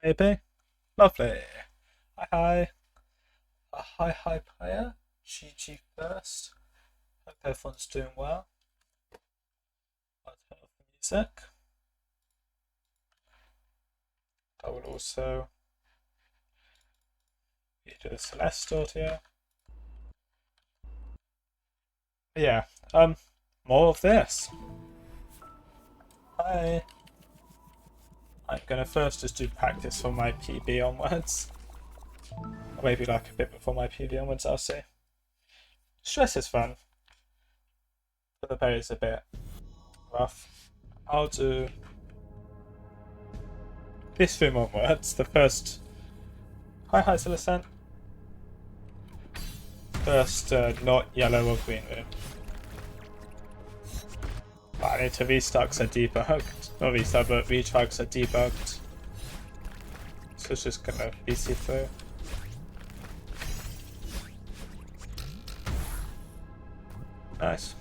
Maybe. Lovely. Hi hi. A hi player. GG first. Hope everyone's doing well. I'll turn off the music. I will also do the Celeste audio. But yeah, more of this. Hi. I'm gonna first just do practice for my PB onwards. Or maybe like a bit before my PB onwards, I'll see. Stress is fun. But the pay is a bit rough. I'll do this room onwards. The first. Hi, Celestin. First, not yellow or green room. But I need to restart because they're debugged. Not restart, but retry because they're debugged. So it's just gonna BC through. Nice.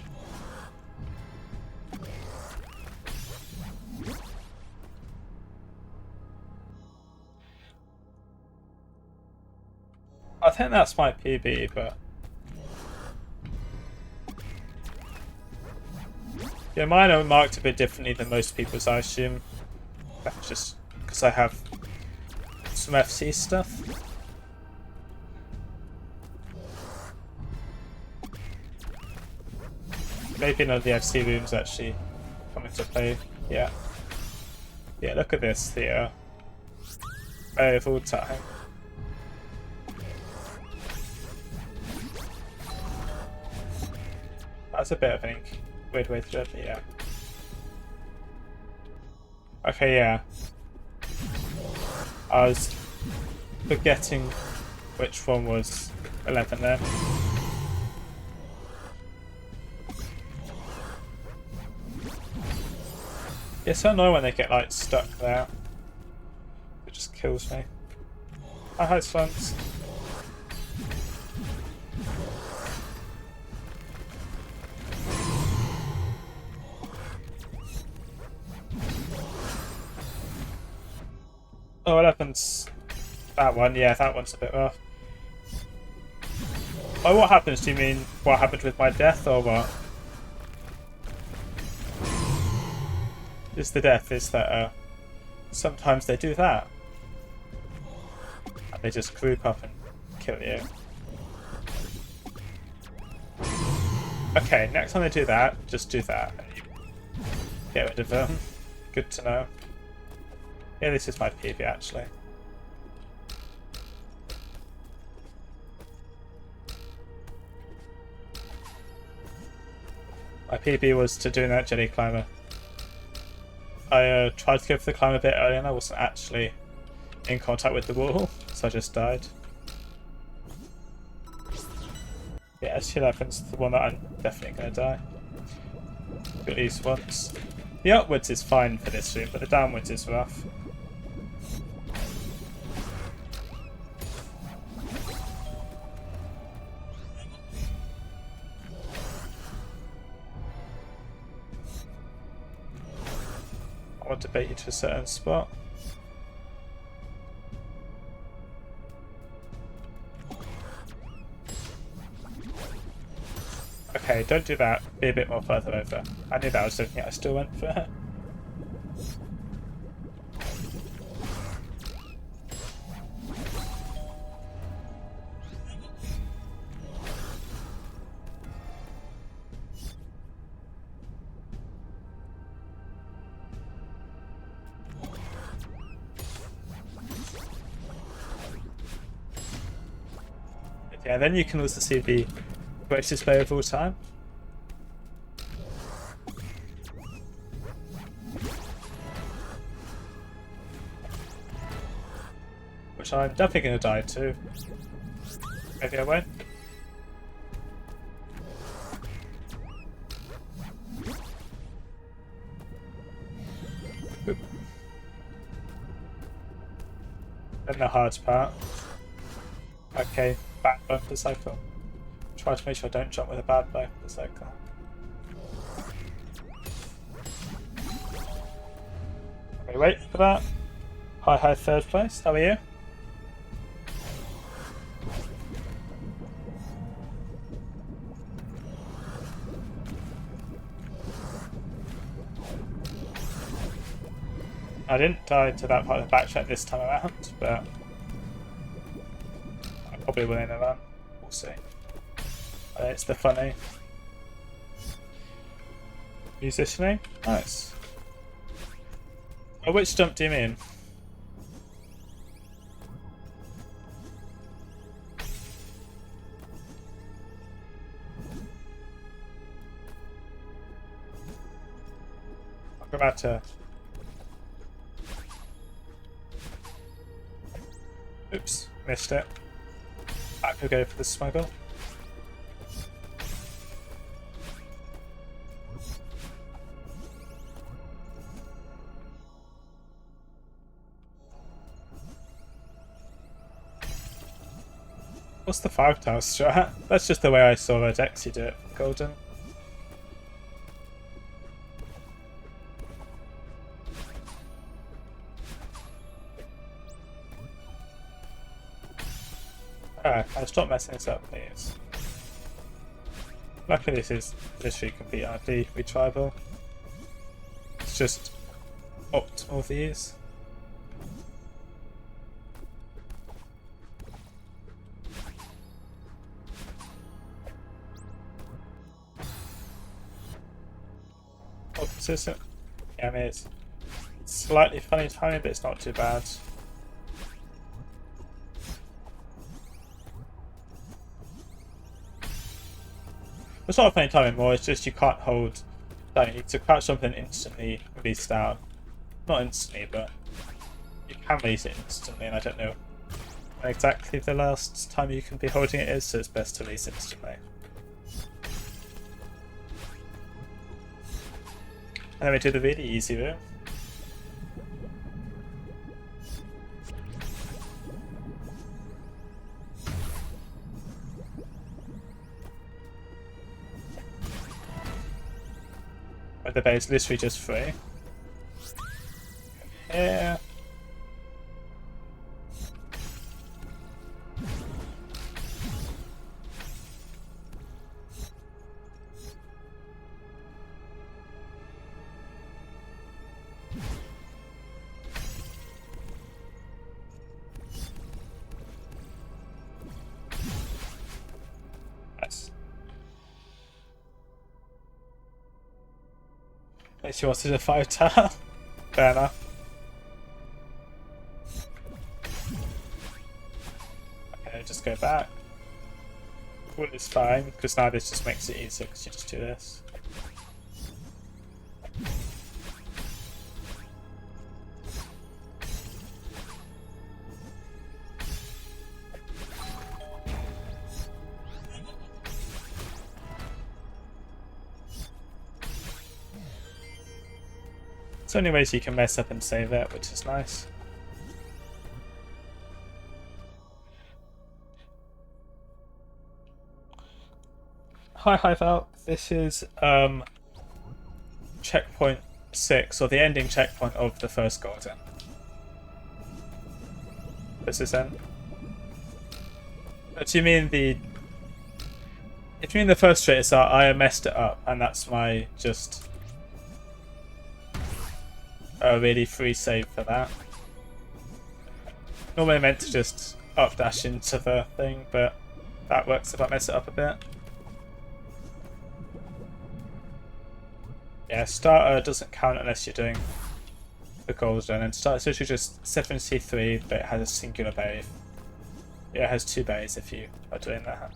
I think that's my PB, but yeah, mine are marked a bit differently than most people's, I assume. That's just because I have some FC stuff. Maybe none of the FC rooms actually come into play. Yeah. Yeah, look at this. The of all time. That's a bit of an weird way to do it, but yeah. Okay, yeah. I was forgetting which one was 11 there. It's so annoying when they get like stuck there. It just kills me. Hi, Slunts. Oh, what happens? That one, yeah, that one's a bit rough. Oh, what happens? Do you mean what happened with my death or what? Is the death is that sometimes they do that. And they just group up and kill you. Okay, next time they do that, just do that. And you get rid of them. Good to know. Yeah, this is my PB actually. My PB was to doing that jelly climber. I tried to go for the climb a bit earlier and I wasn't actually in contact with the wall, so I just died. Yeah, S11's the one that I'm definitely going to die. At least once. The upwards is fine for this room, but the downwards is rough. I want to bait you to a certain spot. Okay, don't do that. Be a bit more further over. I knew that was something I still went for her. Yeah, then you can also see the greatest display of all time. Which I'm definitely going to die to. Maybe I won't. Oop. Then the hard part. Okay, back bumper cycle. Try to make sure I don't jump with a bad bumper cycle. Okay, wait for that. Hi, third place. How are you? I didn't die to that part of the backtrack this time around, but I probably will in a run. We'll see. It's the funny musicianing. Nice. Oh, which jump do you mean? I'm about to. Oops, missed it. I could go for the smuggle. What's the 5-tile strat? That's just the way I saw Redexy do it for Golden. Alright, can I stop messing this up, please? Luckily this is literally complete RP retribal. It's just optimal these. Oh, consistent. Yeah, I mean it's slightly funny timing, but it's not too bad. It's not a funny timing more, it's just you can't hold down. You need to crouch jump and instantly release down. Not instantly, but you can release it instantly, and I don't know when exactly the last time you can be holding it is, so it's best to release instantly. And then we do the really easy room. Where the bay is literally just free. Yeah. Nice. She wants to do 5-tile. Fair enough. Okay, just go back. Well, it's fine, because now this just makes it easier because you just do this. So many ways you can mess up and save it, which is nice. Hi Val. This is checkpoint 6, or the ending checkpoint of the first Golden. This is end. Do you mean the? If you mean the first straight start, I messed it up, and that's my just a really free save for that. Normally I meant to just up dash into the thing, but that works if I mess it up a bit. Yeah, starter doesn't count unless you're doing the Golden, and starter is literally just 73, but it has a singular berry. Yeah, it has 2 berries if you are doing that.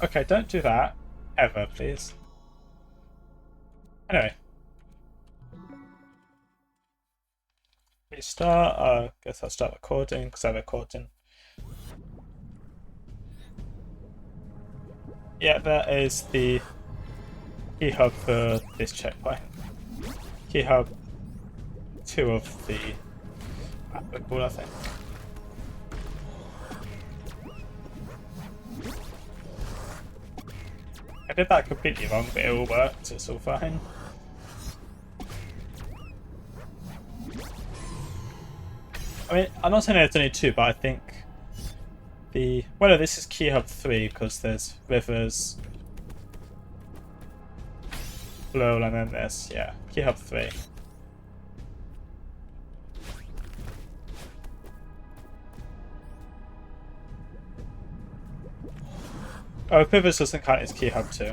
Okay, don't do that. Ever, please. Anyway. Restart. I guess I'll start recording because I'm recording. Yeah, that is the key hub for this checkpoint. Key hub 2 of the applicable, I think. I did that completely wrong, but it all worked, it's all fine. I mean, I'm not saying there's only 2, but I think well, no, this is Key Hub 3 because there's Rivers, Blurl, and then there's, yeah, Key Hub 3. Oh, Rivers doesn't count as Key Hub 2.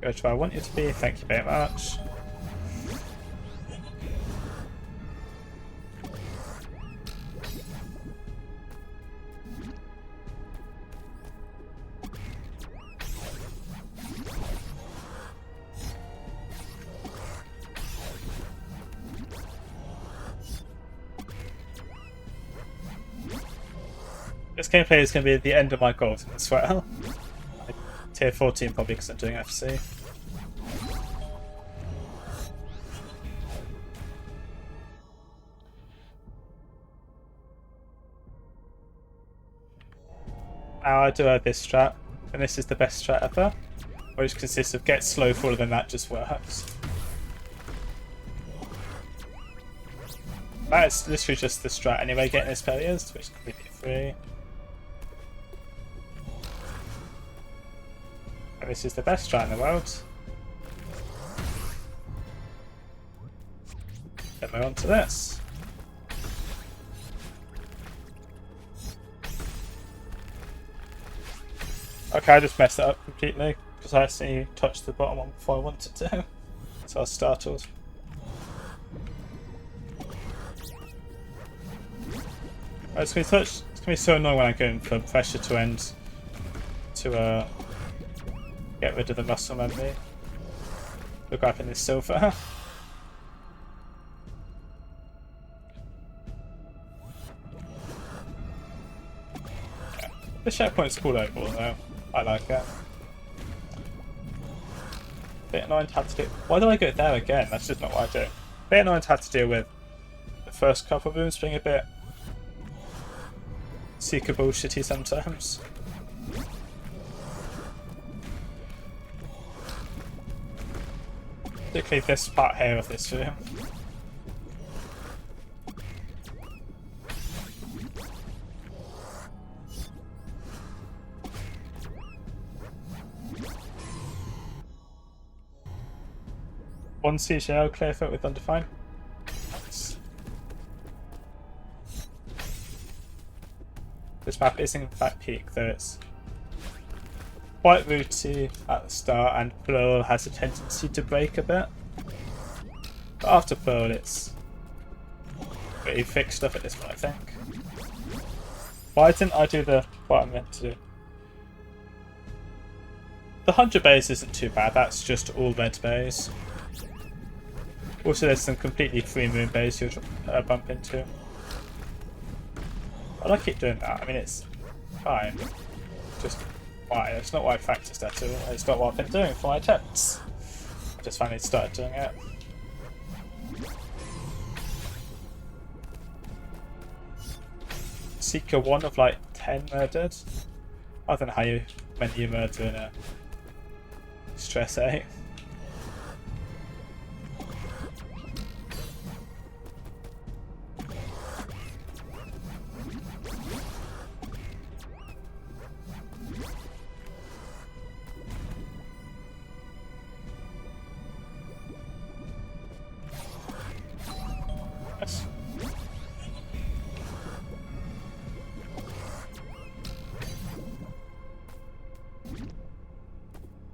Go to where I want you to be, thank you very much. This gameplay is going to be the end of my gold as well. Tier 14 probably because I'm doing FC. Now I do have this strat, and this is the best strat ever, which consists of get slow for than that just works. That's literally just the strat anyway, getting this barriers, which is completely free. And this is the best strat in the world. Then we're on to this. Okay, I just messed it up completely because I accidentally touched the bottom one before I wanted to. So I was startled. It's gonna be so annoying when I go in for pressure to end to get rid of the muscle memory. Look up in this silver. Yeah. The checkpoint's cool overall though. I like it. Bit annoying to have to do. Why do I go there again? That's just not what I do. Bit annoying to have to deal with the first couple of rooms being a bit Seeker bullshitty sometimes. Particularly this part here of this room. One CGL clear foot with undefined. Nice. This map is in fact peak, though it's quite rooty at the start, and Plural has a tendency to break a bit. But after Plural, it's pretty fixed stuff at this point, I think. Why didn't I do what I meant to do? The 100 base isn't too bad, that's just all red base. Also, there's some completely free moon base you'll bump into. I like it doing that. I mean, it's fine. Just why? It's not why I practiced at all. It's not what I've been doing for my attempts. I just finally started doing it. Seeker 1 of like 10 murdered. I don't know how many you murder in a stress 8.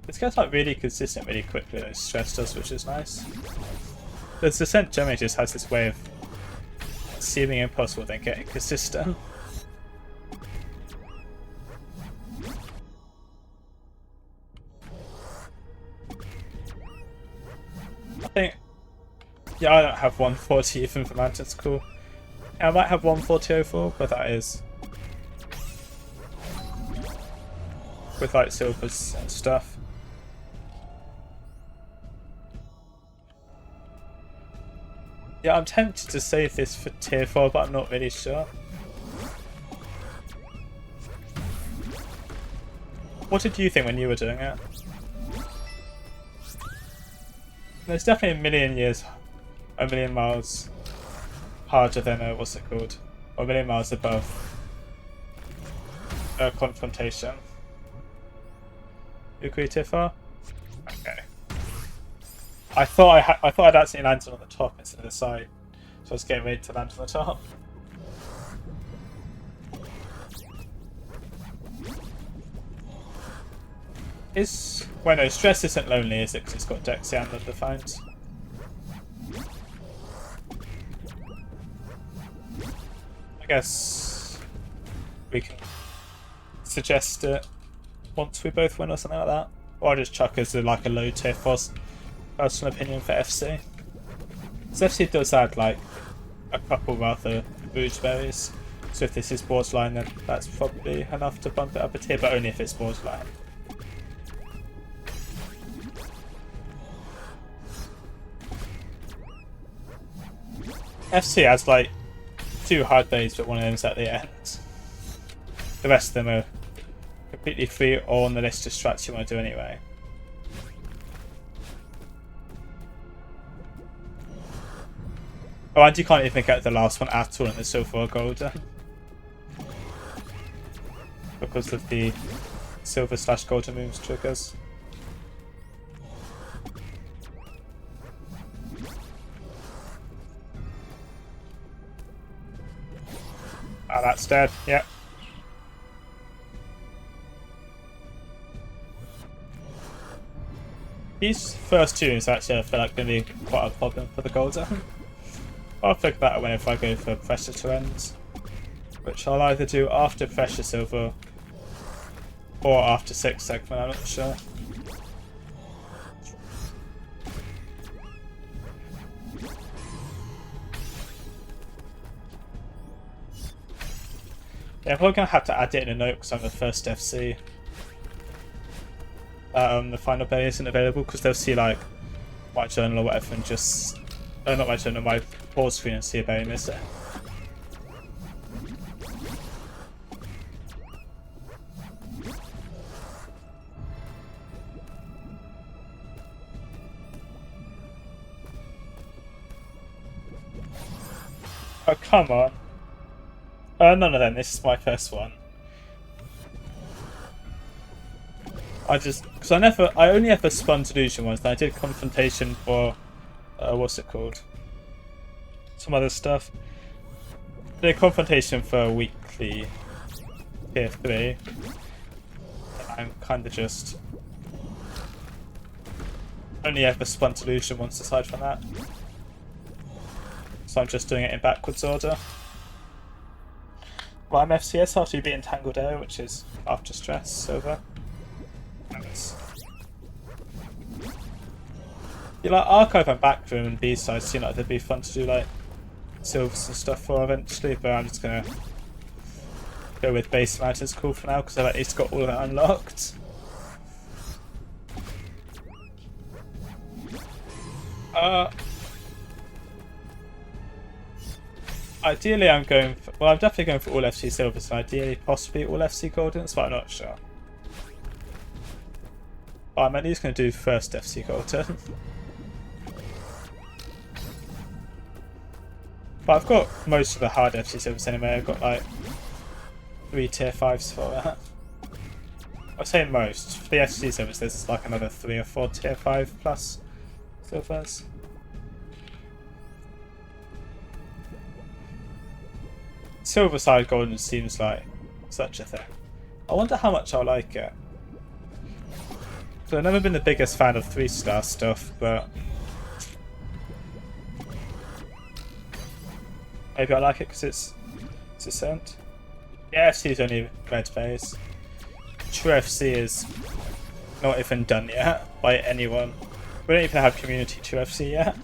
This gets like really consistent really quickly, those stress does, which is nice. The Descent generally just has this way of seeming impossible then getting consistent. I think Yeah, I don't have 140 even for Mountain School. Yeah, I might have 140.04, but that is with like silvers and stuff. Yeah, I'm tempted to save this for tier 4, but I'm not really sure. What did you think when you were doing it? It's definitely a million miles harder than, what's it called? Or a million miles above confrontation. You agree, Tifa? Okay. I thought I'd actually landed on the top instead of the side, so I was getting ready to land on the top. Well, no, Stress isn't lonely, is it? Because it's got Dexia and Undefined. I guess we can suggest it once we both win or something like that. Or I'll just chuck as like a low tier force personal opinion for FC. So FC does add like a couple rather Rouge berries. So if this is borderline, then that's probably enough to bump it up a tier, but only if it's borderline. FC has like 2 hard days, but one of them's at the end. The rest of them are completely free or on the list of strats you want to do anyway. Oh, and you can't even get the last one at all in the silver or golden. Because of the silver/golden moves triggers. Ah, that's dead, yep. These first 2 is actually, I feel like, going to be quite a problem for the golden. I'll figure that out whenever I go for Pressure to End, which I'll either do after Pressure Silver or after 6th segment, I'm not sure. Yeah, I'm probably going to have to add it in a note because I'm the first FC. The final bay isn't available because they'll see like my journal or whatever and just... not my journal, my pause screen and see a bay miss it. Oh, come on. None of them, this is my first one. Because I only ever spun Delusion once, and I did Confrontation for, what's it called? Some other stuff. I did Confrontation for weekly tier 3. I'm kind of just only ever spun Delusion once aside from that. So I'm just doing it in backwards order. Well, I'm FCS after you beat Entangled Air, which is after Stress, Silver. You like Archive and Backroom and B-Side seem like they'd be fun to do like Silvers and stuff for eventually, but I'm just gonna go with Base Mountain School for now because I've at least got all of that unlocked. Ideally I'm going for, well, I'm definitely going for all FC Silvers, and ideally possibly all FC Goldens, but I'm not sure. But I'm at least going to do first FC Golden. But I've got most of the hard FC Silvers anyway. I've got like 3 tier 5s for that. I say most. For the FC Silvers there's like another 3 or 4 tier 5 plus Silvers. Silver side Golden seems like such a thing. I wonder how much I'll like it. So I've never been the biggest fan of 3-star stuff, but maybe I like it because it's Ascent. Yeah, FC is only red base. True FC is not even done yet by anyone. We don't even have community True FC yet.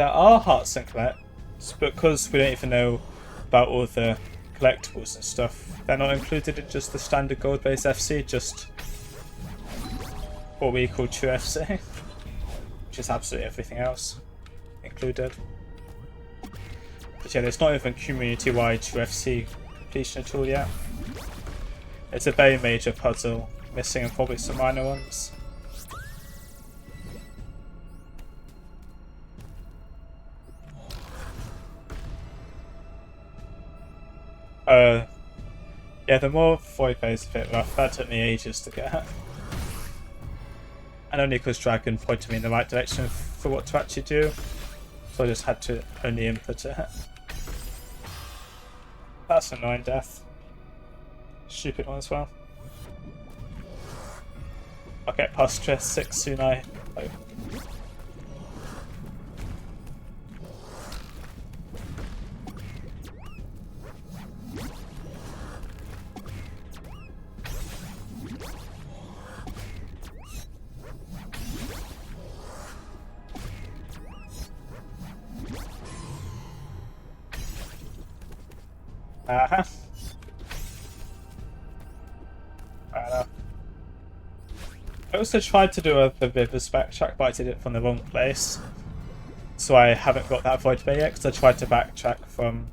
there are hearts and collects, but because we don't even know about all the collectibles and stuff, they're not included in just the standard gold-based FC, just what we call true FC, which is absolutely everything else included. But yeah, there's not even community-wide true FC completion at all yet. It's a very major puzzle, missing and probably some minor ones. Yeah, the more Void is a bit rough. That took me ages to get. And only because Dragon pointed me in the right direction for what to actually do. So I just had to only input it. That's an annoying death. Stupid one as well. I'll get past stress 6 soon. I also tried to do the Rivers backtrack, but I did it from the wrong place. So I haven't got that Void Bay yet, because I tried to backtrack from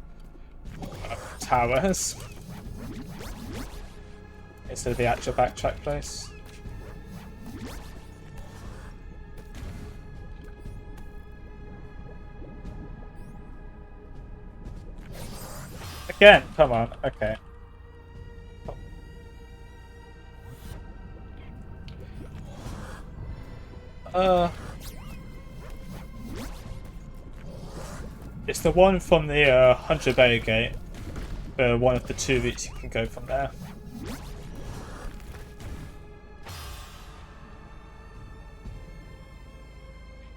towers instead of the actual backtrack place. Again, come on, okay. It's the one from the 100 Bay Gate. One of the 2 routes you can go from there.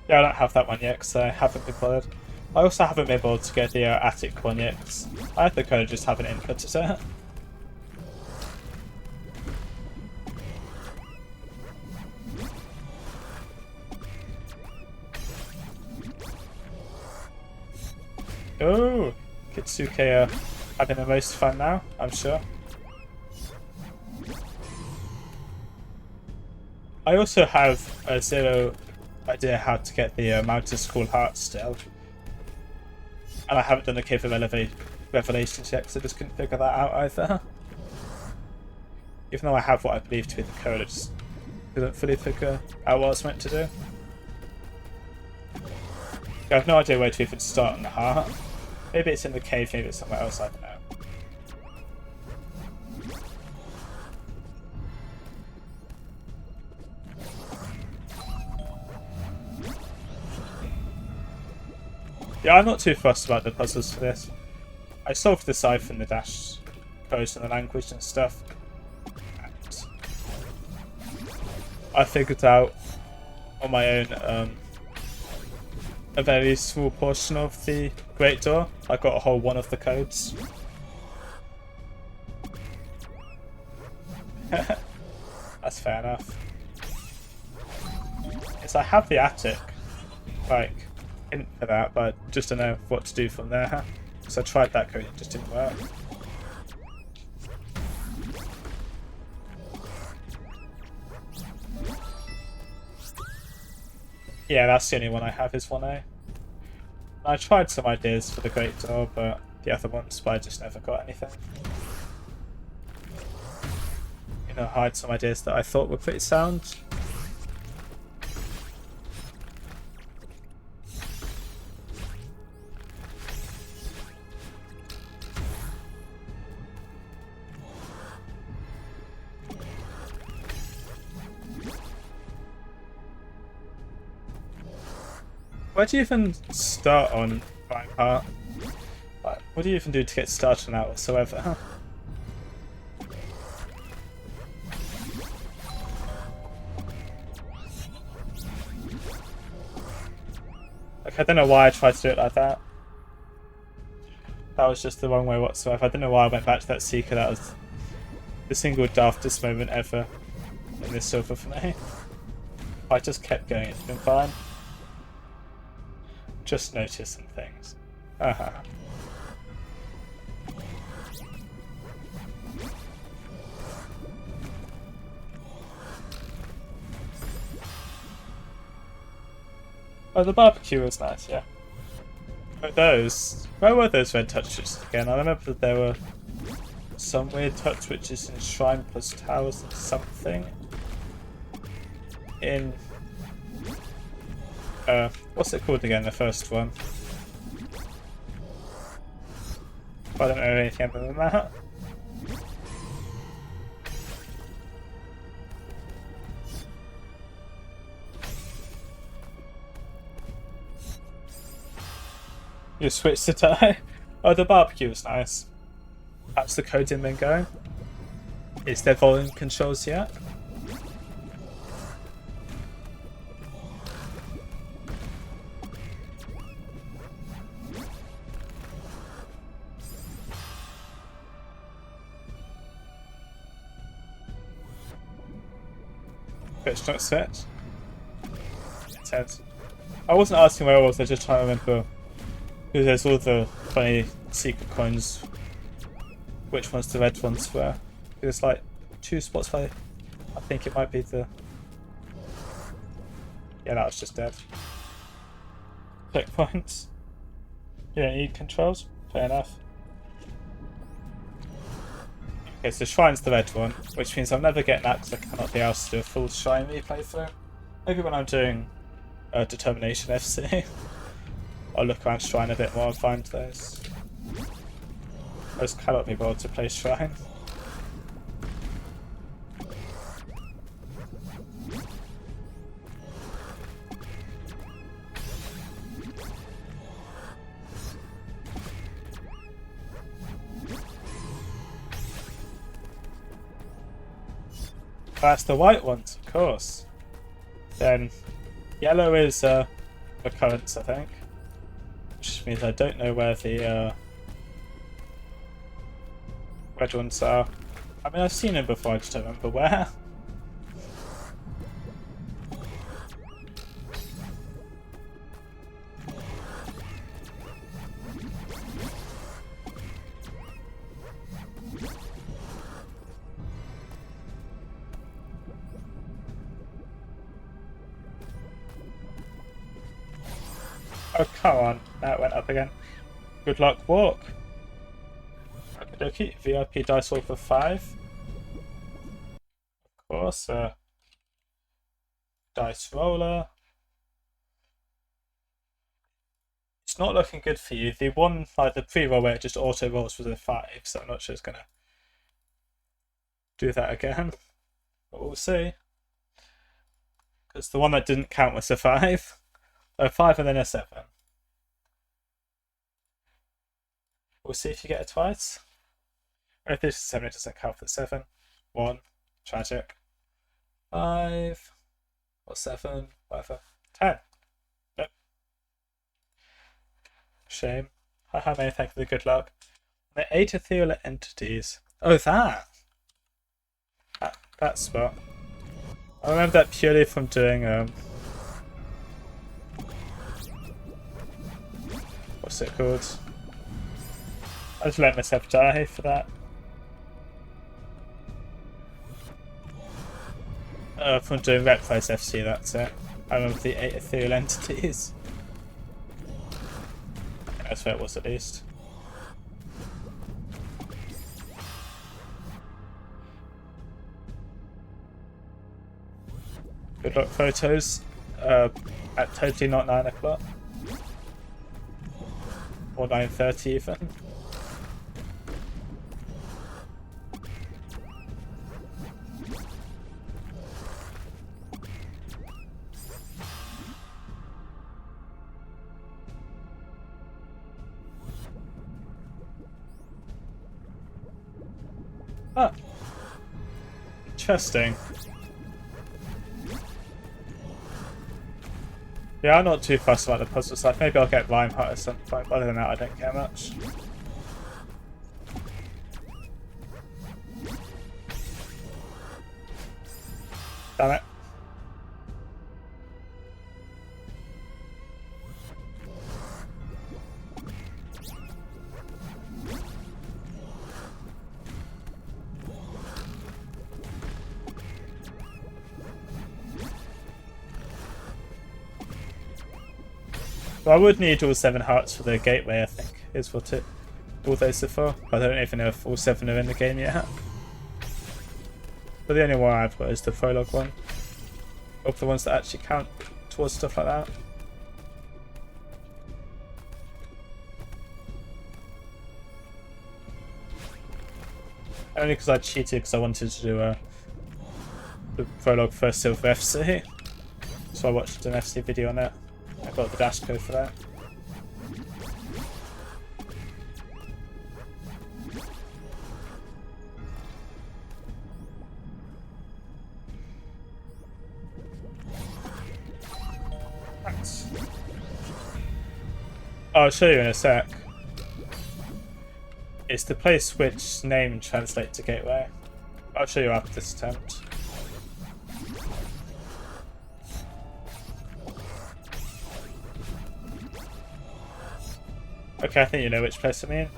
Yeah, I don't have that one yet because I haven't been bothered. I also haven't been able to get the attic one yet because I have the code, just haven't inputted it. Oh, Kitsuke having the most fun now, I'm sure. I also have a zero idea how to get the Mountain School Heart still. And I haven't done the Cave of Revelations yet because I just couldn't figure that out either. Even though I have what I believe to be the code, I just couldn't fully figure out what I was meant to do. I have no idea where to even start on the heart. Maybe it's in the cave, maybe it's somewhere else, I don't know. Yeah, I'm not too fussed about the puzzles for this. I solved the siphon, the dash codes and the language and stuff. And I figured out on my own a very small portion of the Great Door. I got a whole one of the codes. That's fair enough. Yes, I have the attic, like, hint for that, but I just don't know what to do from there. So I tried that code, it just didn't work. Yeah, that's the only one I have is 1A. I tried some ideas for the Great Door, but the other ones, but I just never got anything. You know, I had some ideas that I thought were pretty sound. Where do you even start on my part? Like, what do you even do to get started on that whatsoever? Like, I don't know why I tried to do it like that. That was just the wrong way whatsoever. I don't know why I went back to that Seeker. That was the single daftest moment ever in this silver for me. I just kept going, it's been fine. Just noticed some things. Haha. Oh, the barbecue was nice, yeah. But those, where were those red touch switches again? I remember that there were some weird touch switches in Shrine plus Towers and something. In what's it called again, the first one? I don't know anything other than that. You switched to die. Oh, the barbecue was nice. Perhaps the code didn't been going. Is there volume controls yet? It's not set. I wasn't asking where I was, I was just trying to remember. Because there's all the funny secret coins. Which ones the red ones were. There's like 2 spots where I think it might be the... Yeah, that was just dead. Checkpoints. You don't need controls? Fair enough. Okay, so Shrine's the red one, which means I'm never getting that because I cannot be asked to do a full Shrine replay through. Maybe when I'm doing Determination FC, I'll look around Shrine a bit more and find those. I just cannot be bothered to play Shrine. That's the white ones, of course. Then yellow is recurrence, I think. Which means I don't know where the red ones are. I mean, I've seen them before, I just don't remember where. Oh, come on. That went up again. Good luck, walk. Okie VIP dice roll for 5. Of course. Dice roller. It's not looking good for you. The one, like the pre-roll where it just auto rolls was a 5, so I'm not sure it's going to do that again. But we'll see. Because the one that didn't count was a 5. A 5 and then a 7. We'll see if you get it twice. Or if this is 7, it doesn't count for 7. 1. Tragic. 5. Or 7. Whatever. 10. Nope. Shame. Haha, many thank you for the good luck. The 8 ethereal entities. Oh, that! That spot. I remember that purely from doing what's it called? I just let myself die for that. From doing Reprise FC, that's it. I remember the 8 ethereal entities. That's where it was at least. Good luck photos. At totally not 9 o'clock. Or 9:30 even. Ah. Interesting. Yeah, I'm not too fussed about the puzzle stuff. Maybe I'll get Reinhardt at some point, but other than that I don't care much. Damn it. So I would need all 7 hearts for the gateway, I think, is what all those are for. I don't even know if all 7 are in the game yet. But the only one I've got is the prologue one. Of the ones that actually count towards stuff like that. Only because I cheated because I wanted to do the prologue for Silver FC. So I watched an FC video on it. I got the dash code for that. Thanks. I'll show you in a sec. It's the place which name translates to gateway. I'll show you after this attempt. Okay, I think you know which place I mean.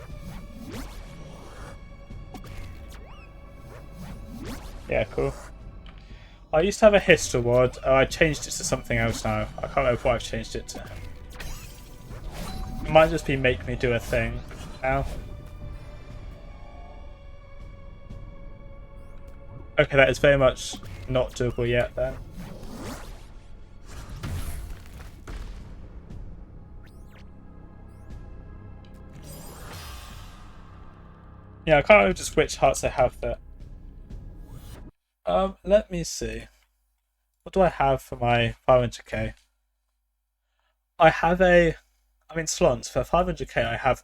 Yeah, cool. I used to have a history ward. Oh, I changed it to something else now. I can't remember what I've changed it to. It might just be make me do a thing now. Okay, that is very much not doable yet then. Yeah, I can't remember just which hearts I have there. Let me see. What do I have for my 500k? I have Slons. For 500k I have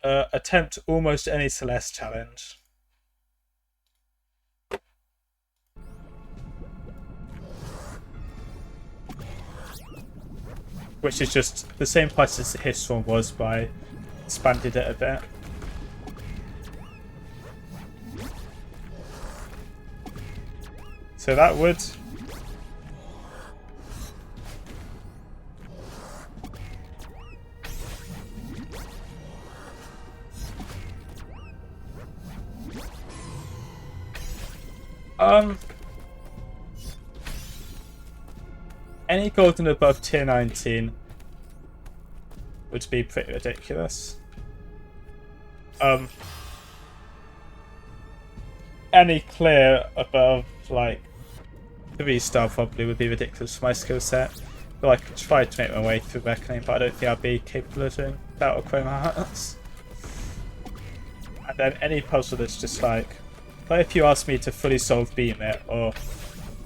attempt almost any Celeste challenge. Which is just the same price as the Hiss one was, but I expanded it a bit. So that would... Any golden above tier 19 would be pretty ridiculous. Any clear above, like, 3-star probably would be ridiculous for my skill set. Though I could try to make my way through Reckoning, but I don't think I'd be capable of doing that or Chroma Hearts. And then any puzzle that's just like if you ask me to fully solve Beam It or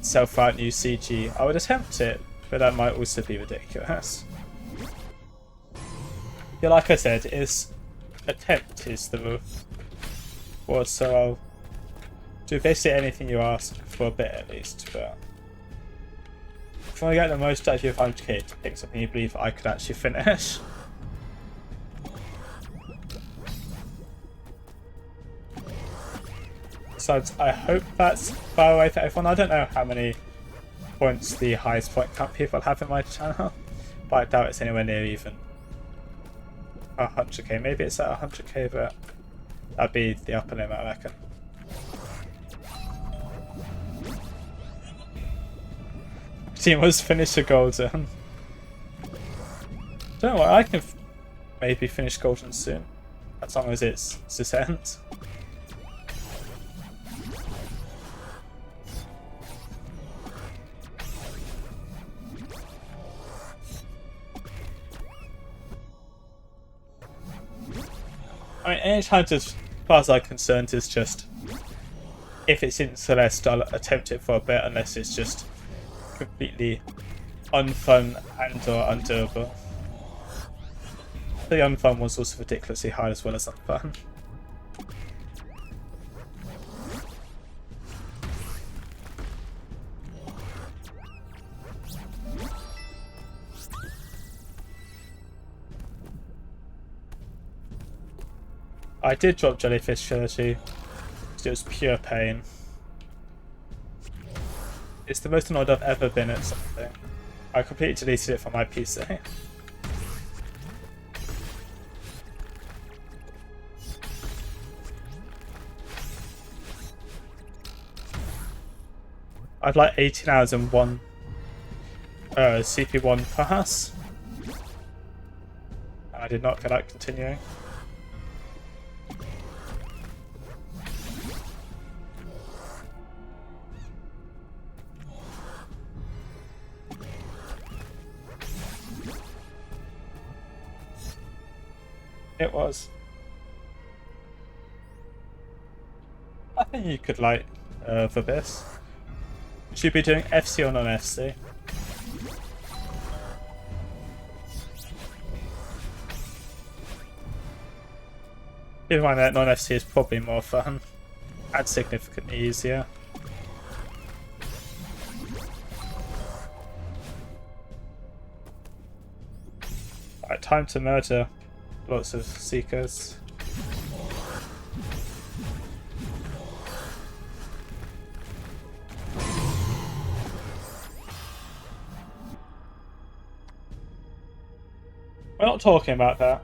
self-out new CG, I would attempt it, but that might also be ridiculous. Yeah, like I said, attempt is the move. Or so I'll do basically anything you ask for a bit at least, but if you want to get the most out of your 500k to pick something you believe I could actually finish. Besides, I hope that's far away for everyone. I don't know how many points the highest point count people have in my channel, but I doubt it's anywhere near even 100k. Maybe it's at 100k, but that'd be the upper limit, I reckon. Team was finish a golden. Don't know, I can maybe finish golden soon, as long as it's Descent. I mean, any challenge as far as I'm concerned is just, if it's in Celeste, I'll attempt it for a bit, unless it's just completely unfun and or undoable. The unfun was also ridiculously hard as well as unfun. I did drop Jellyfish Trilogy because it was pure pain. It's the most annoyed I've ever been at something. I completely deleted it from my PC. I'd like 18 hours and one CP1 pass. I did not feel like continuing. It was. I think you could like Verbis. Should you be doing FC or non-FC? Keep in mind that non-FC is probably more fun and significantly easier. Right, time to murder lots of Seekers. We're not talking about that.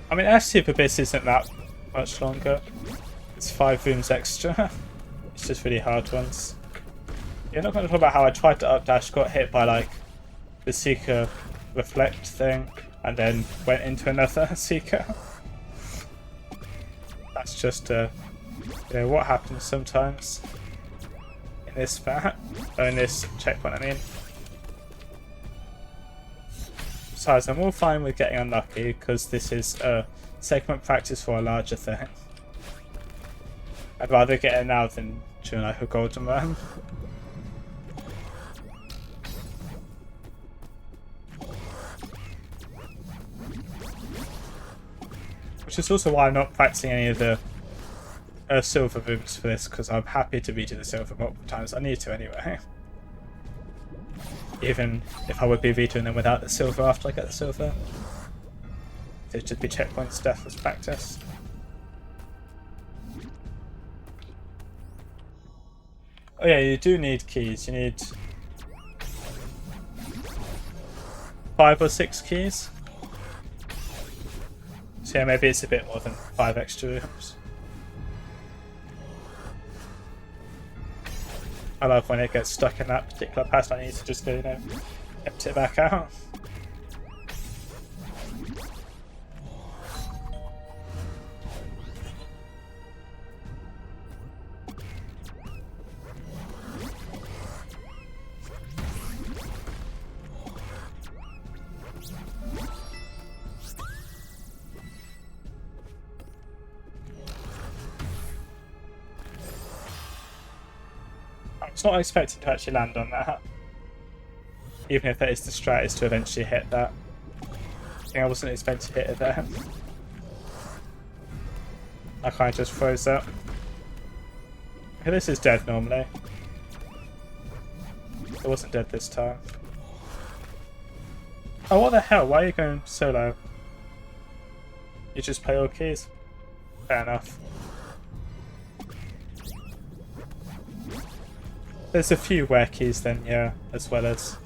I mean, FC for this isn't that much longer. It's 5 rooms extra. It's just really hard ones. You're not going to talk about how I tried to updash, got hit by like the Seeker reflect thing, and then went into another Seeker. That's just you know, what happens sometimes in this map, or in this checkpoint, I mean. Besides, I'm all fine with getting unlucky because this is a segment practice for a larger thing. I'd rather get it now than during like a golden run. Which is also why I'm not practicing any of the silver rooms for this, because I'm happy to redo the silver multiple times. I need to anyway. Even if I would be redoing them without the silver after I get the silver. It'd just be checkpoint stuff as practice. Oh yeah, you do need keys. You need 5 or 6 keys. So yeah, maybe it's a bit more than 5 extra rooms. I love when it gets stuck in that particular path. I need to just go, you know, empty it back out. I was not expecting to actually land on that. Even if that is the strat, is to eventually hit that. I think I wasn't expecting to hit it there. I kind of just froze up. Okay, this is dead normally. It wasn't dead this time. Oh, what the hell? Why are you going so low? You just play all keys? Fair enough. There's a few wear keys then, yeah, as well as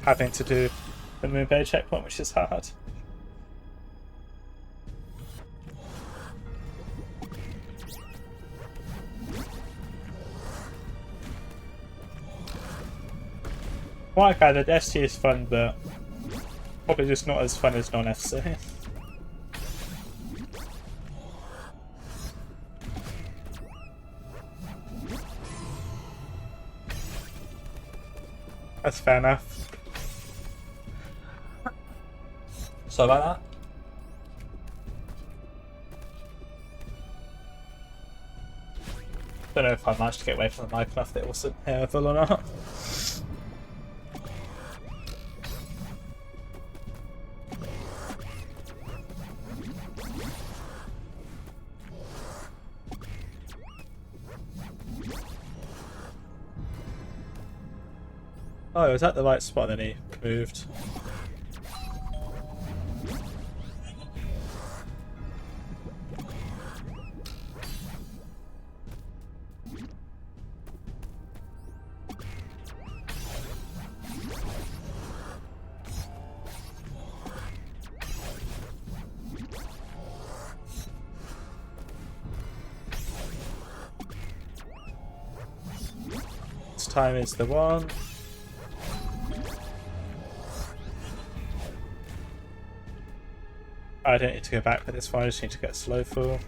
having to do the Moonbay checkpoint, which is hard. What I gathered, FC is fun, but probably just not as fun as non-FC. That's fair enough. Sorry about that. Don't know if I managed to get away from the mic enough that it wasn't hearable or not. Oh, was that the right spot then he moved? This time is the one. I don't need to go back for this one, I just need to get slow full.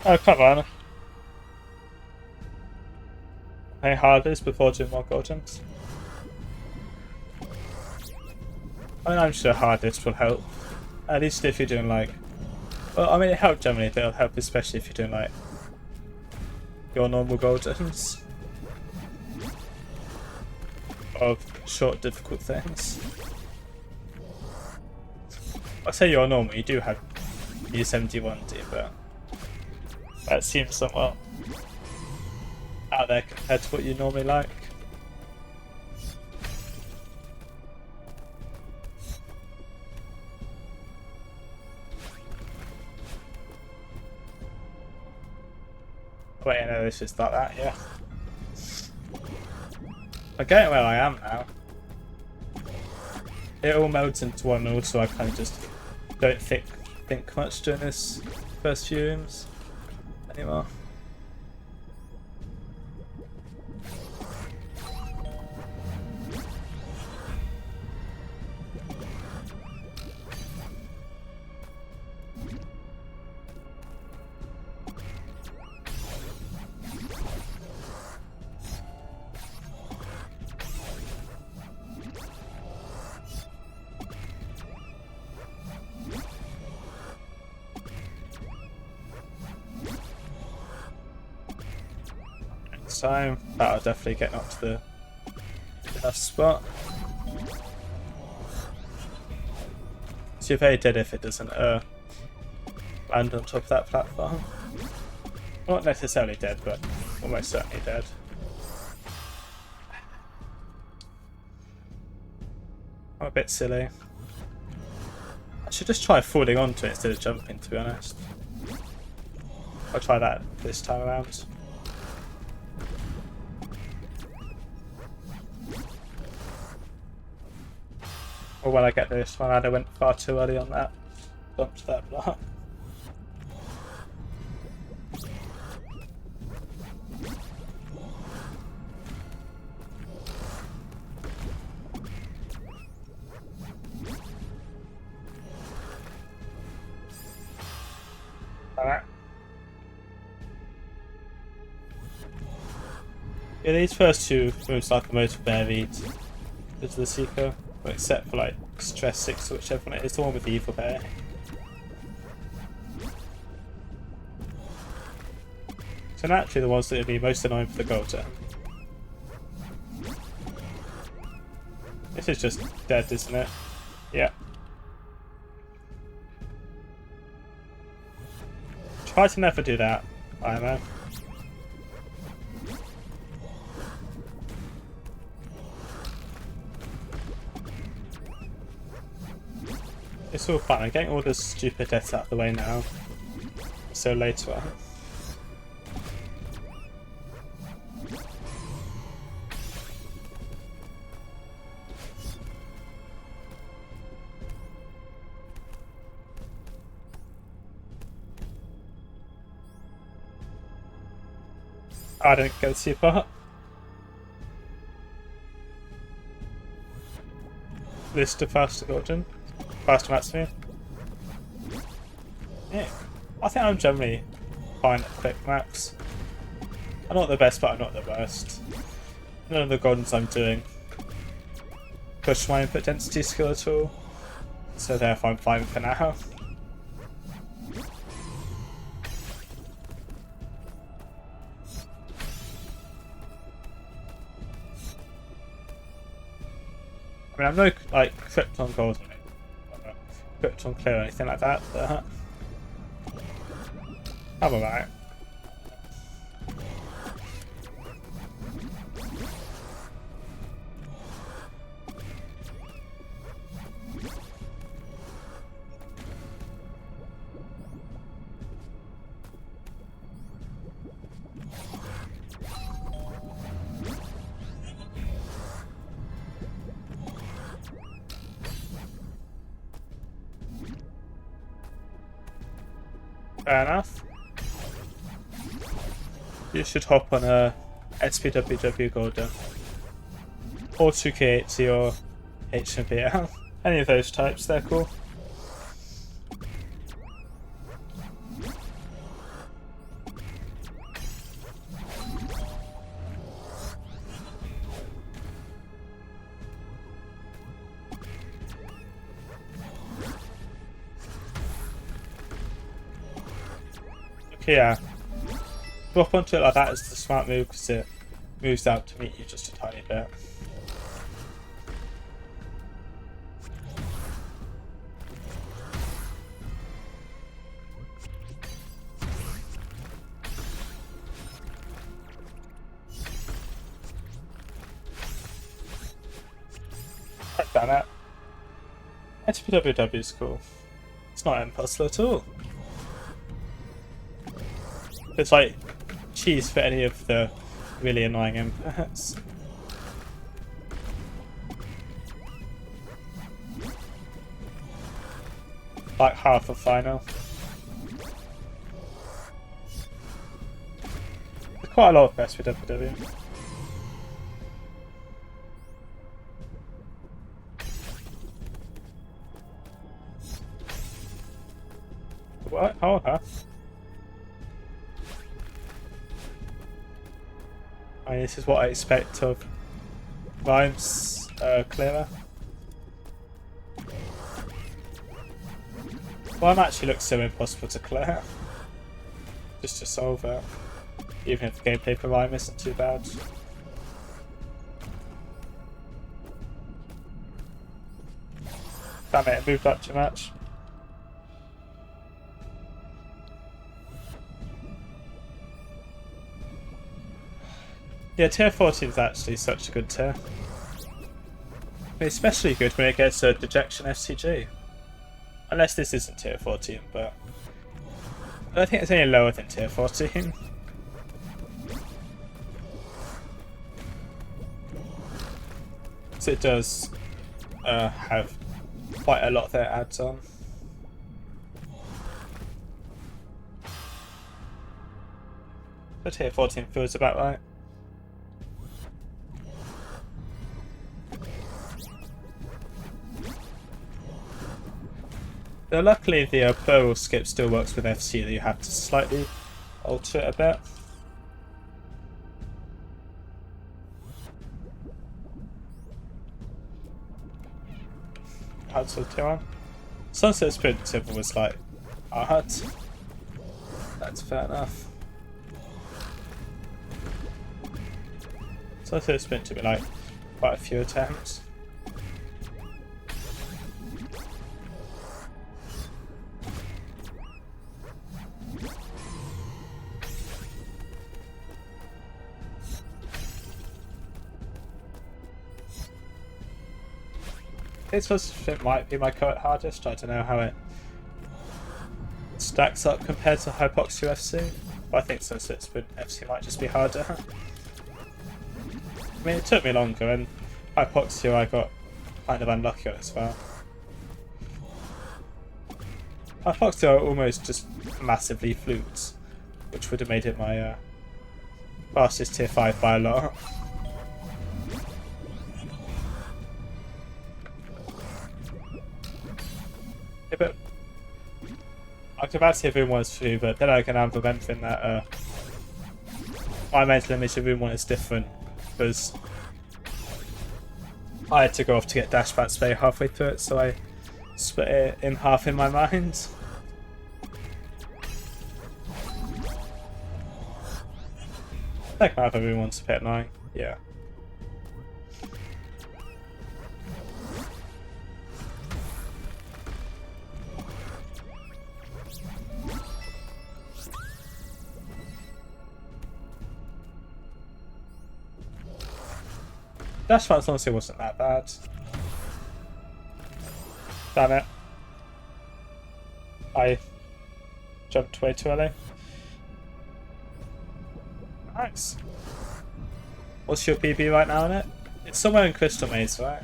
Oh, come on. Play hardest before doing more goldens. I mean, I'm sure hardest will help. At least if you're doing like... Well, I mean, it helped generally, but it'll help especially if you're doing like... your normal goldens. Of short, difficult things. I say you're normal, you do have U71D, but... that seems somewhat out there compared to what you normally like. Wait, no, this is like that, yeah. I'm getting where I am now. It all melds into one, and also I kind of just don't think much during this first few rooms anymore. Time that'll definitely get up to the enough spot. So you're very dead if it doesn't land on top of that platform. Not necessarily dead, but almost certainly dead. I'm a bit silly. I should just try falling onto it instead of jumping, to be honest. I'll try that this time around. Or when I get this one, I went far too early on that. Bumped that block. Alright. Yeah, these first two moves like the most varied because of the Seeker. Except for like Stress 6 or whichever one it is, the one with the evil bear. So naturally the ones that would be most annoying for the Golden. This is just dead, isn't it? Yeah. Try to never do that, I know. It's all fun. I'm getting all the stupid deaths out of the way now. So later on. I didn't get the super. List of faster golden. Faster Matsumi. Yeah. I think I'm generally fine at quick maps. I'm not the best, but I'm not the worst. None of the goldens I'm doing push my input density skill at all. So therefore I'm fine for now. I mean, I'm no like Krypton Golden, Krypton Clear or anything like that, but I'm alright. Fair enough. you should hop on a SPWW Golden or 2K80 or HMVL. Any of those types, they're cool. Okay, yeah. Drop onto it like that is the smart move because it moves out to meet you just a tiny bit. Damn it. SPWW is cool. It's not impossible at all. It's like cheese for any of the really annoying inputs. Like half a final. There's quite a lot of SPWW. What? Oh, huh? I mean, this is what I expect of Rhymes clearer. Rhyme actually looks so impossible to clear. Just to solve it. Even if the gameplay for Rhyme isn't too bad. Damn it, it moved up too much. Yeah, tier 14 is actually such a good tier. I mean, especially good when it gets a Dejection FCG. Unless this isn't tier 14, but I don't think it's any lower than tier 14. So it does have quite a lot that it adds on. But tier 14 feels about right. Though luckily the plural skip still works with FC, that you have to slightly alter it a bit. Hard to tier 1. Sunset Sprint Silver was like hard. That's fair enough. Sunset Sprint took me like quite a few attempts. It might be my current hardest. I don't know how it stacks up compared to Hypoxia FC, but I think Sunset Sprint FC might just be harder. I mean, it took me longer, and Hypoxia I got kind of unlucky on as well. Hypoxia almost just massively fluked, which would have made it my fastest tier 5 by a lot. Yeah, but I could about to say Room 1 is free, but then I can have remembering that my mental image of Room 1 is different, because I had to go off to get Dashbat Spray halfway through it, so I split it in half in my mind. I can have Room 1's a bit annoying, yeah. Dash Fights honestly wasn't that bad. Damn it. I jumped way too early. Nice. What's your PB right now on it? It's somewhere in Crystal Maze, right?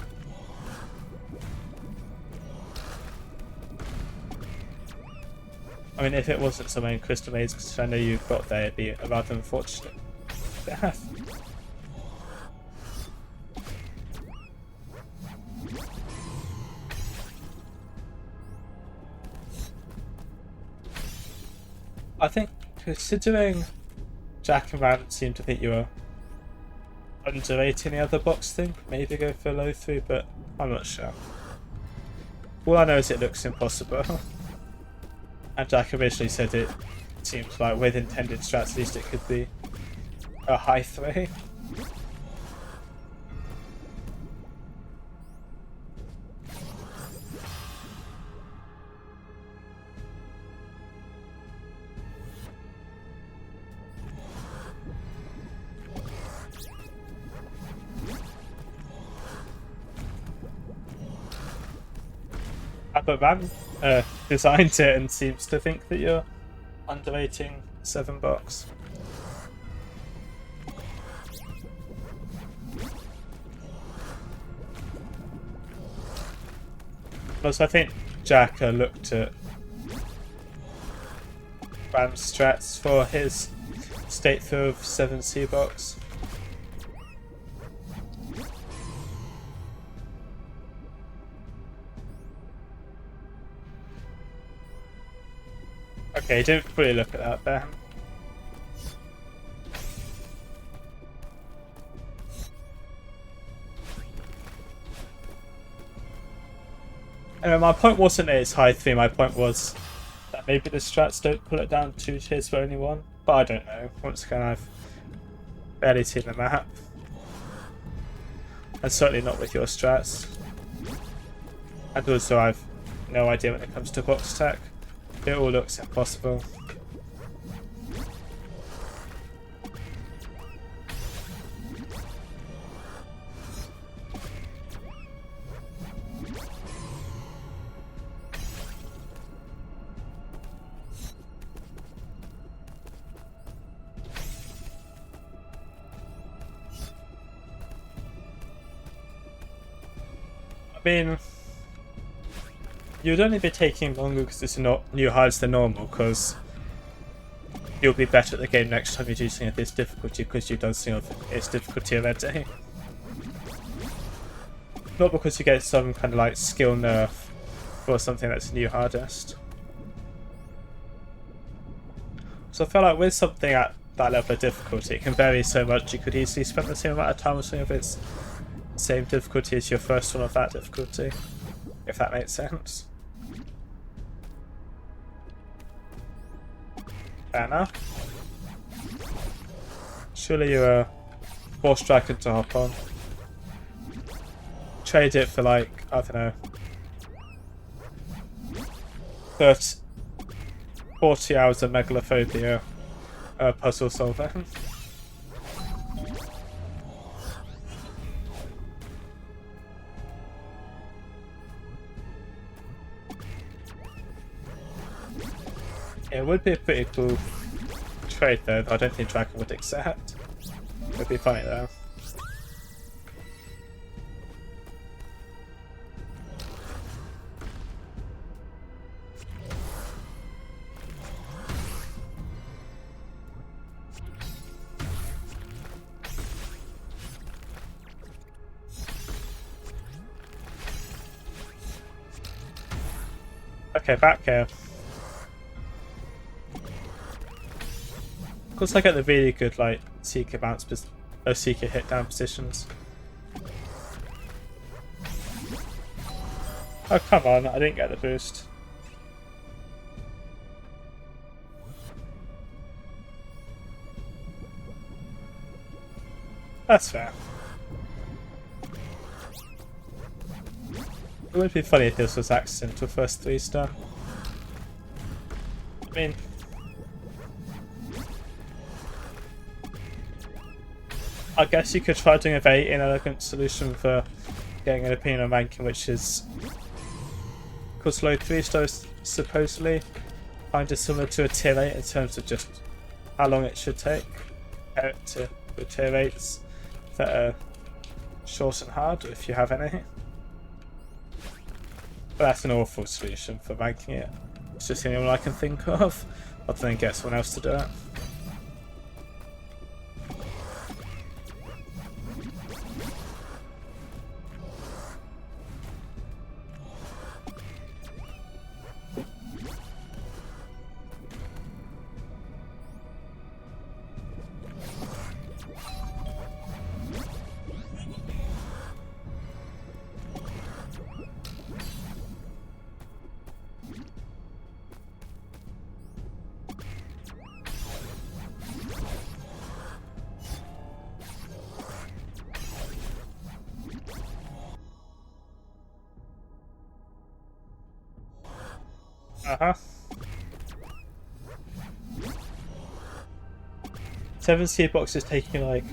I mean, if it wasn't somewhere in Crystal Maze, because I know you've got there, it'd be rather unfortunate. death. I think, considering Jack and Ram seem to think you were underrating the other box thing, maybe go for low 3, but I'm not sure. All I know is it looks impossible. And Jack originally said it seems like with intended strats at least it could be a high 3. But Ram designed it and seems to think that you're underrating 7 box. Plus, I think Jack looked at Ram's strats for his state through of 7C box. Okay, don't fully look at that there. Anyway, my point wasn't that it's high 3, my point was that maybe the strats don't pull it down 2 tiers for only 1, but I don't know. Once again, I've barely seen the map. And certainly not with your strats. And also I've no idea when it comes to box tech. It all looks impossible. I mean, you'd only be taking longer because it's not new hides than normal, because you'll be better at the game next time you do something at this difficulty because you've done something of its difficulty already. Not because you get some kind of like skill nerf for something that's new hardest. So I feel like with something at that level of difficulty, it can vary so much. You could easily spend the same amount of time with something of its same difficulty as your first one of that difficulty, if that makes sense. Fair enough. Surely you're a Force Dragon to hop on. Trade it for like, I don't know, 40 hours of Megalophobia puzzle solving. It would be a pretty cool trade though, that I don't think Dragon would accept. It would be funny though. Okay, back here. Of course I get the really good like Seeker bounce, Seeker hit down positions. Oh come on, I didn't get the boost. That's fair. It would be funny if this was accidental first 3-star. I mean, I guess you could try doing a very inelegant solution for getting an opinion on ranking, which is because low 3-stars supposedly kind of similar to a tier 8 in terms of just how long it should take to the tier 8s that are short and hard, if you have any. But that's an awful solution for ranking it. It's just the only one I can think of, other than get someone else to do it. Uh-huh. 7 seed boxes taking like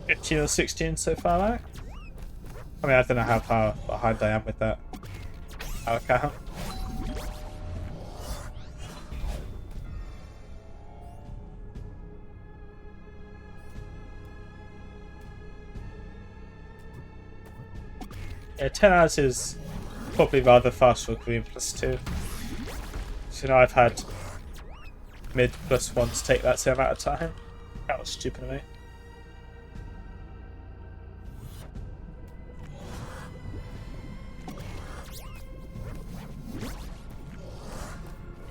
15 or 16 so far, right? I mean, I don't know how far behind I am with that. Our count. Yeah, 10 hours is probably rather fast for green +2. So now I've had mid +1 to take that same amount of time. That was stupid of me.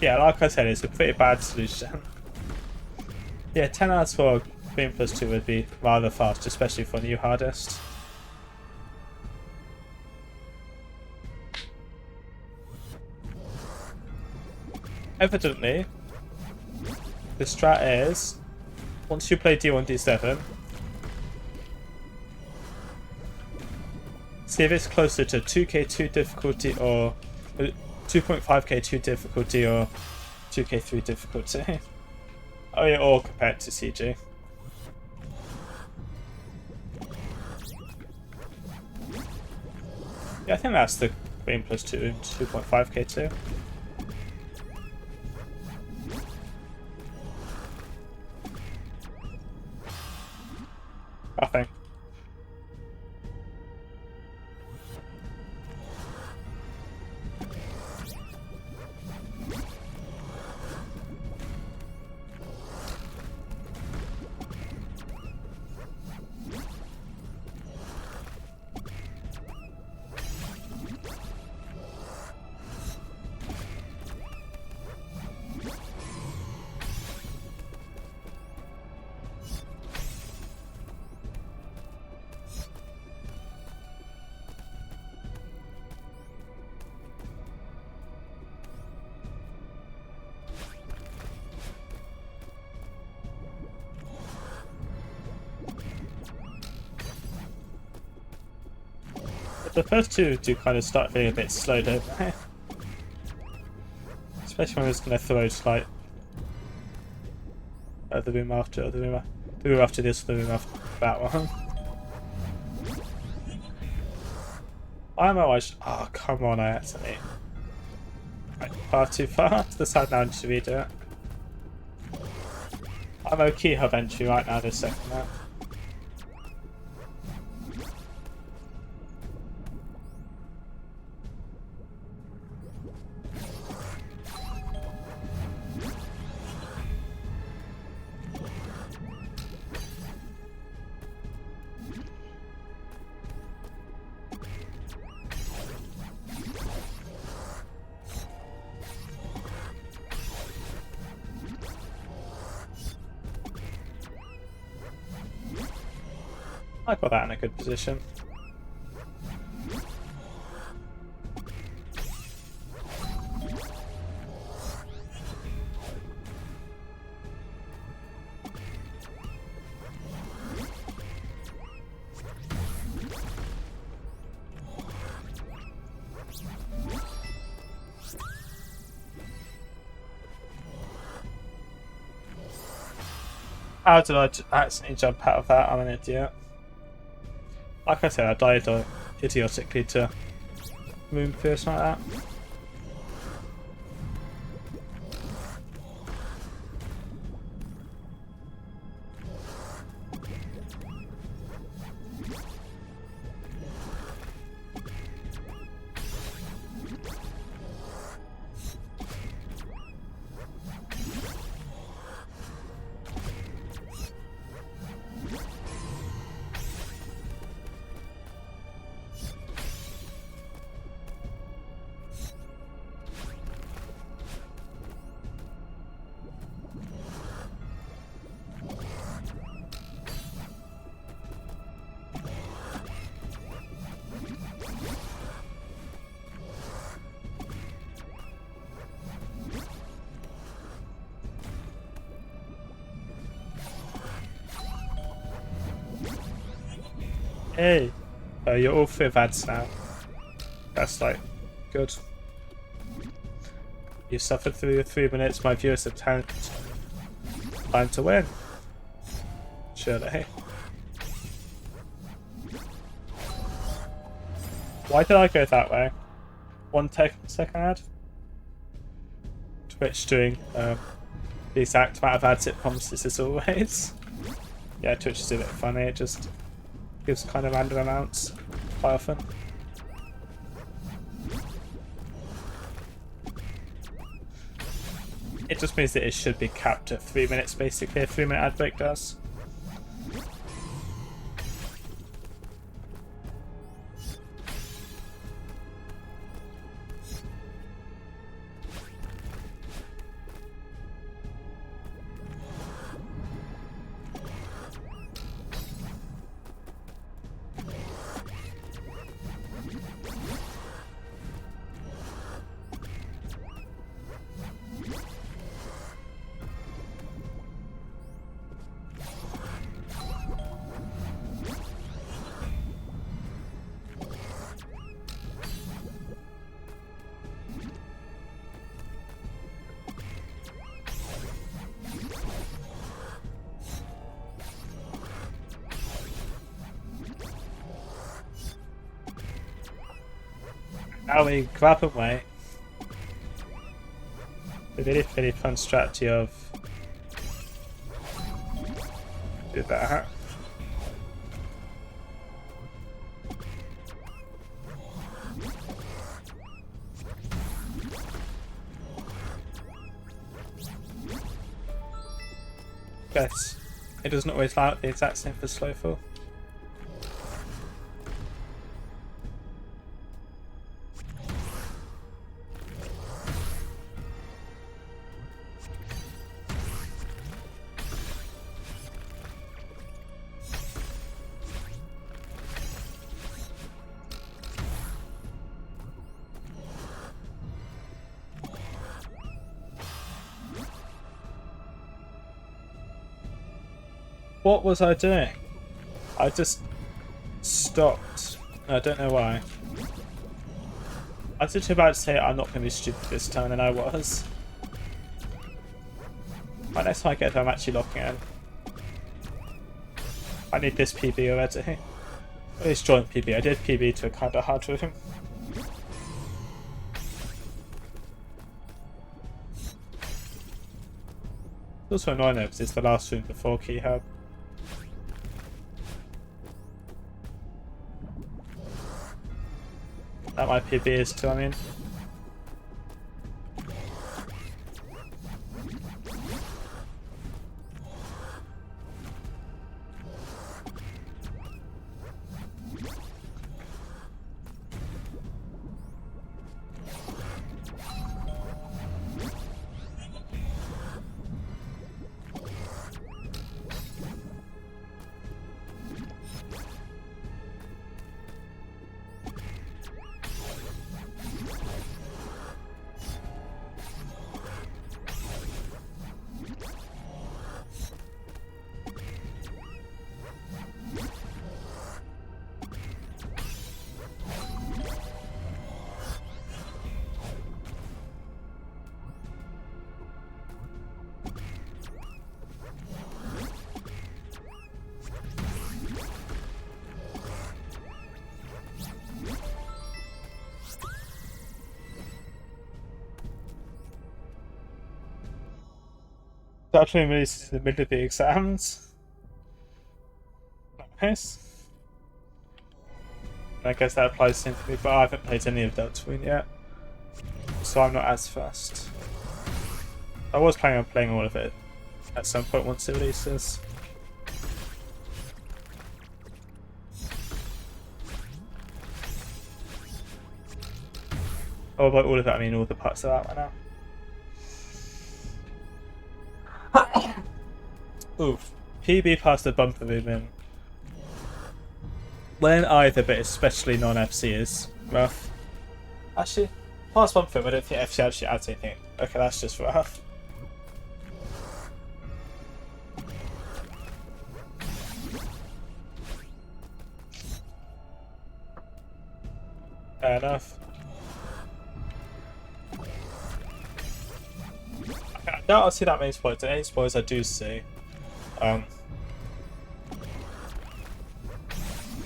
Yeah, like I said, it's a pretty bad solution. Yeah, 10 hours for green +2 would be rather fast, especially for new hardest. Evidently, the strat is, once you play D1, D7, see if it's closer to 2k2 difficulty or 2.5k2 difficulty or 2k3 difficulty. Oh yeah, or compared to CG. Yeah, I think that's the green +2 and 2.5k2. Nothing. The first two do kind of start feeling a bit slow, don't they? Especially when it's going to throw like the room after, the room after this, the room after that one. I'm always. Oh, come on, I accidentally. Far too far to the side now to redo it. I'm a key hub entry right now, this second now. I got that in a good position. How did I accidentally jump out of that? I'm an idiot. Like I said, I died idiotically to moon pierce like that. Hey, you're all 5 ads now. That's like good. You suffered through your 3 minutes. My viewers have time to win. Surely. Why did I go that way? 1 second ad? Twitch doing the exact amount of ads it promises as always. Yeah, Twitch is a bit funny. It just gives kind of random amounts quite often. It just means that it should be capped at 3 minutes, basically. A 3-minute ad break does. Now we grab away. The really fun strategy of do that. Yes, it doesn't always line up the exact same for Slowful. What was I doing? I just stopped. I don't know why. I was literally about to say I'm not going to be stupid this time, and I was. Right, next time I get there, I'm actually locking in. I need this PB already. At least join PB. I did PB to a kind of hard room. It's also annoying though, because it's the last room before Key Hub. That my PB is too, I mean. Actually released in the middle of the exams. Nice. I guess that applies the same for me, but I haven't played any of Deltarune yet, so I'm not as fast. I was planning on playing all of it at some point once it releases. Oh, by all of it, I mean all the parts of that right now. Oof. PB past the bumper movement. When either, but especially non-FC is rough. Actually, past bumper, I don't think FC actually adds anything. Okay, that's just rough. Fair enough. I doubt I'll see that many spoilers, and any spoilers I do see, I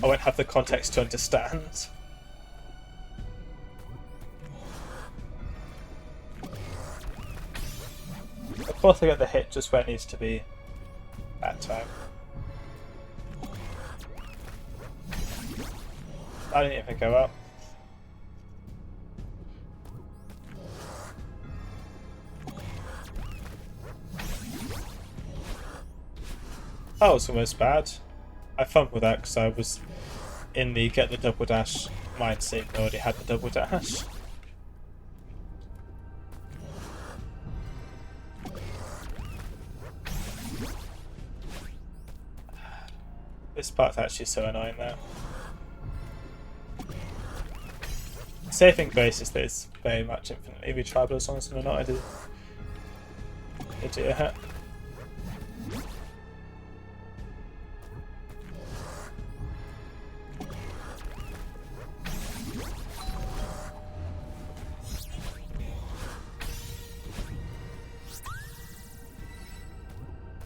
won't have the context to understand. Of course I get the hit just where it needs to be that time. I didn't even go up. That was almost bad. I fumbled that because I was in the get the double dash mindset and already had the double dash. This part's actually so annoying though. Saving grace is that it's very much infinitely retriable as long as I'm not an idiot.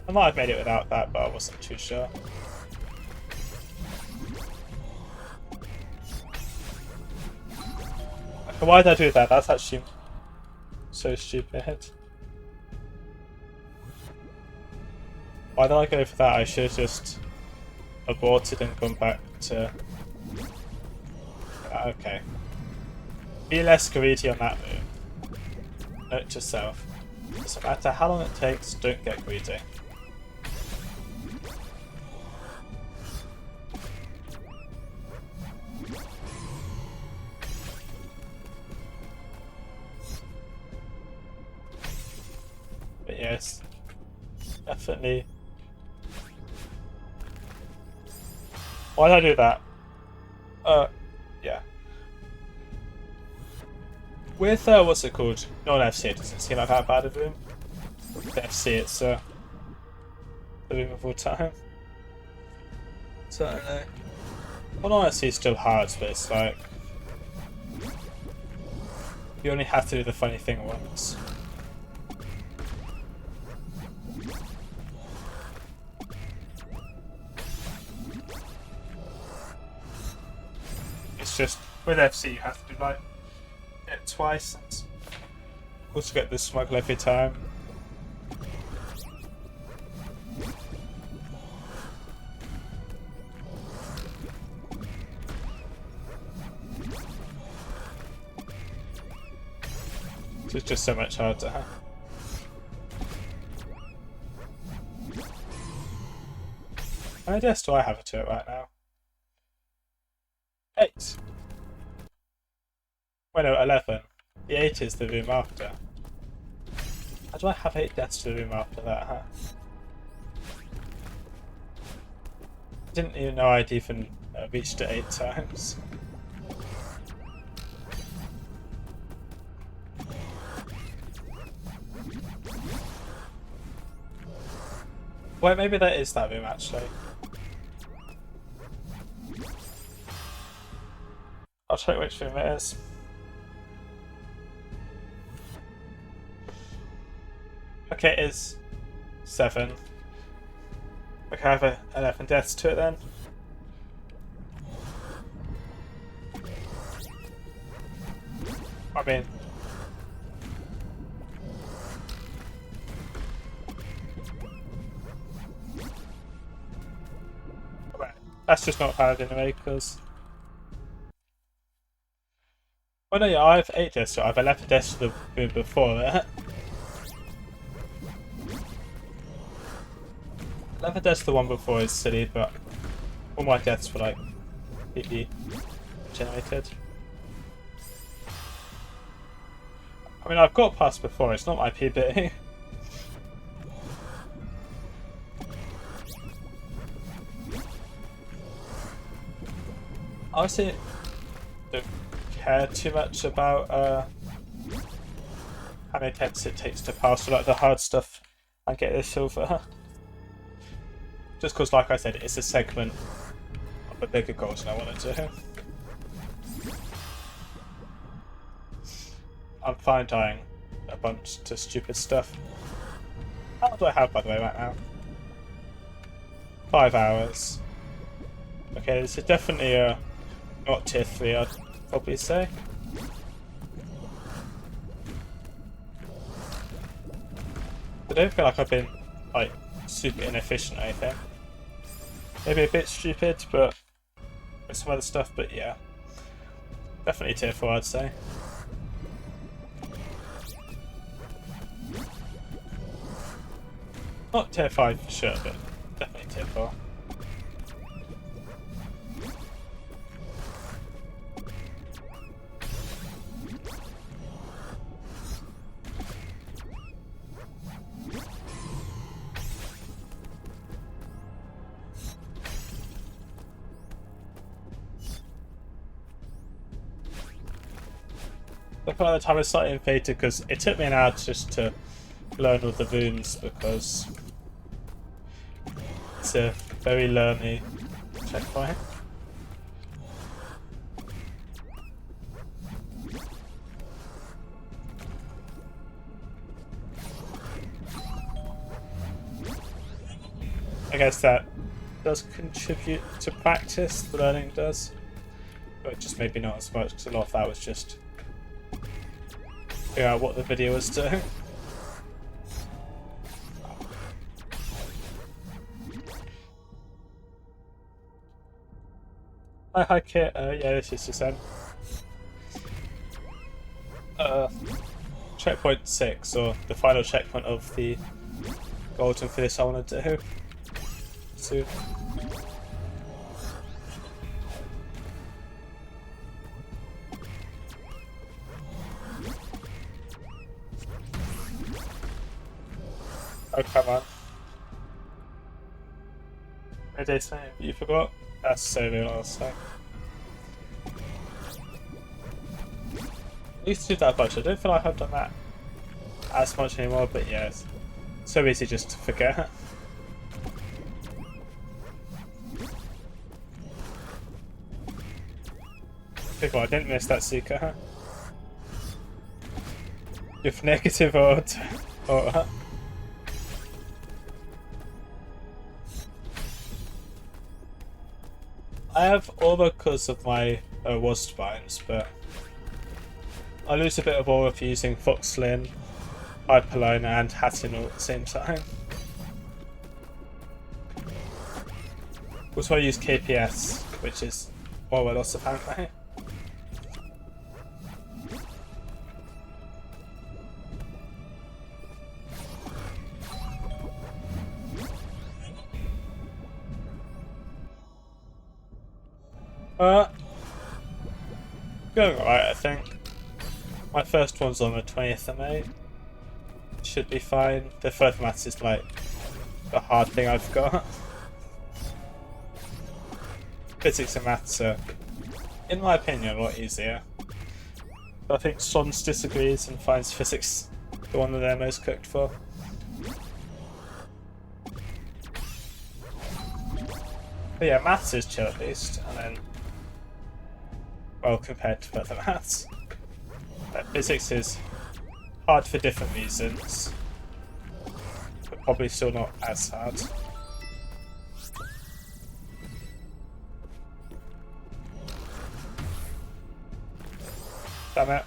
I might have made it without that, but I wasn't too sure. Okay, why did I do that? That's actually so stupid. Why did I go for that? I should have just aborted and gone back to... Okay. Be less greedy on that move. Note to self. Doesn't matter how long it takes, don't get greedy. But yes, definitely. Why did I do that? Yeah. With, what's it called? Non-FC, it doesn't seem like that bad of a room. With FC, it's, the room of all time. So, I don't know. Well, non-FC is still hard, but it's like... You only have to do the funny thing once. It's just, with FC you have to do like it twice and also get the smuggle every time. So it's just so much harder. How many deaths do I have to it right now? 8. Well, no, 11. The 8 is the room after. How do I have 8 deaths to the room after that, huh? I didn't even know I'd even reached it 8 times. Well, maybe that is that room actually. I'll check which room it is. Okay, it is 7. Okay, I have 11 deaths to it then. I mean... That's just not valid anyway, because... Well, no, yeah, I have 8 deaths, so I have 11 deaths to the room before that. 11 deaths to the one before is silly, but all my deaths were like PP generated. I mean, I've got past before, it's not my PB. Honestly, don't care too much about how many attempts it takes to pass like the hard stuff and get this silver. Just because, like I said, it's a segment of a bigger goal and I want to do. I'm fine dying a bunch to stupid stuff. How long do I have, by the way, right now? 5 hours. Okay, this is definitely not tier 3, I'd probably say. I don't feel like I've been, like, super inefficient or anything. Maybe a bit stupid, but with some other stuff, but yeah. Definitely tier 4, I'd say. Not tier 5 for sure, but definitely tier 4. I feel like the time is slightly inflated because it took me an hour just to learn all the runes because it's a very learny checkpoint. I guess that does contribute to practice, the learning does, but just maybe not as much because a lot of that was just figure out what the video was doing. Hi Kit, yeah, this is Susan. Checkpoint 6, or the final checkpoint of the golden finish I want to do soon. Oh, come on. Mayday Save, you forgot? That's so real, honestly. I used to do that much. I don't feel like I've done that as much anymore, but yeah, it's so easy just to forget. People, I didn't miss that Seeker. If negative or I have aura because of my wasp spines, but I lose a bit of aura for using Foxlin, Hyperlone, and Hattin all at the same time. Also, I use KPS, which is aura loss apparently. Going alright, I think. My first one's on the 20th of May. Should be fine. The further maths is like the hard thing I've got. Physics and maths are, in my opinion, a lot easier. But I think Sons disagrees and finds physics the one that they're most cooked for. But yeah, maths is chill at least, and then, well, compared to further maths. But physics is hard for different reasons, but probably still not as hard. Damn it.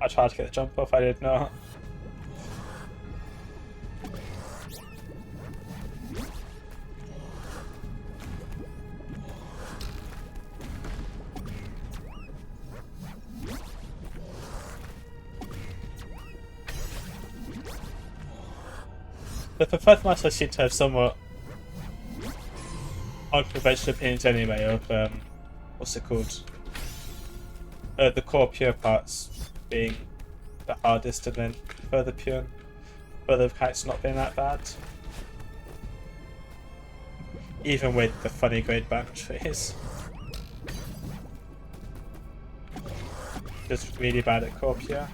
I tried to get the jump off, I did not. The preferred maths I seem to have somewhat unconventional opinions anyway of what's it called? The core pure parts being the hardest and then further pure, further mechanics not being that bad. Even with the funny grade boundaries. Just really bad at core pure.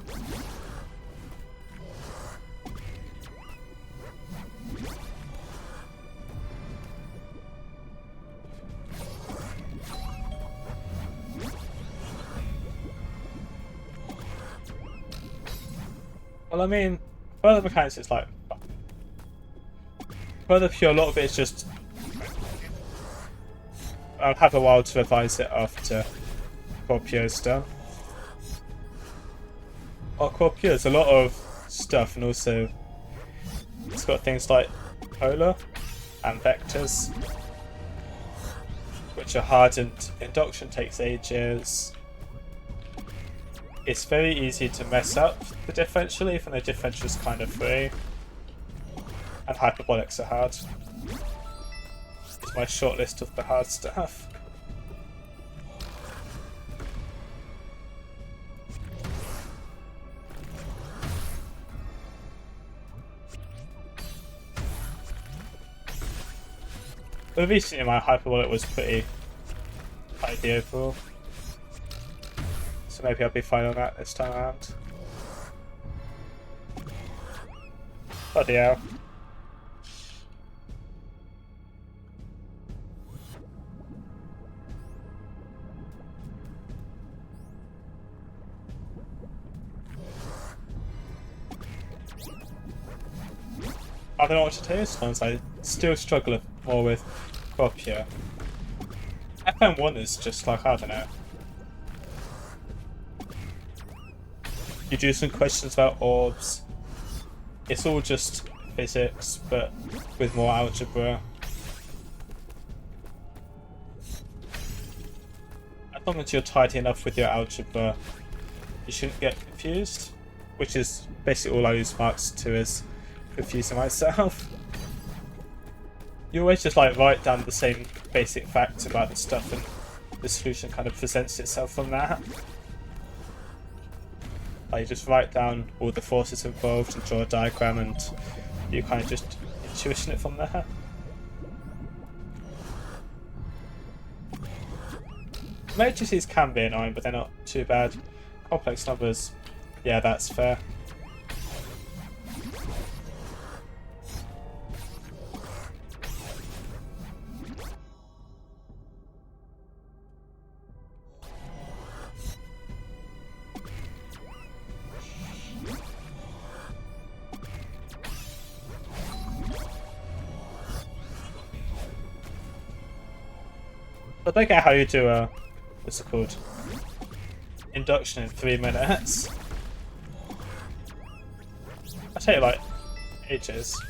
Well, I mean, For other mechanics, it's like... For the pure, a lot of it is just... I'll have a while to revise it after Core Pure is done. Core Pure is a lot of stuff, and also it's got things like polar and vectors, which are hard, and induction takes ages. It's very easy to mess up the differential, even though differential is kind of free, and hyperbolics are hard. It's my short list of the hard stuff. But recently my hyperbolic was pretty tidy overall, so maybe I'll be fine on that this time around. Bloody hell. I don't know what to do, sometimes I still struggle more with Core Pure. FM1 is just like, I don't know. You do some questions about orbs. It's all just physics, but with more algebra. As long as you're tidy enough with your algebra, you shouldn't get confused. Which is basically all I use marks to, is confusing myself. You always just like write down the same basic facts about the stuff, and the solution kind of presents itself from that. Like, you just write down all the forces involved and draw a diagram, and you kind of just intuition it from there. Matrices can be annoying, but they're not too bad. Complex numbers, yeah, that's fair. I don't get how you do a, what's it called, induction in 3 minutes. I take like ages.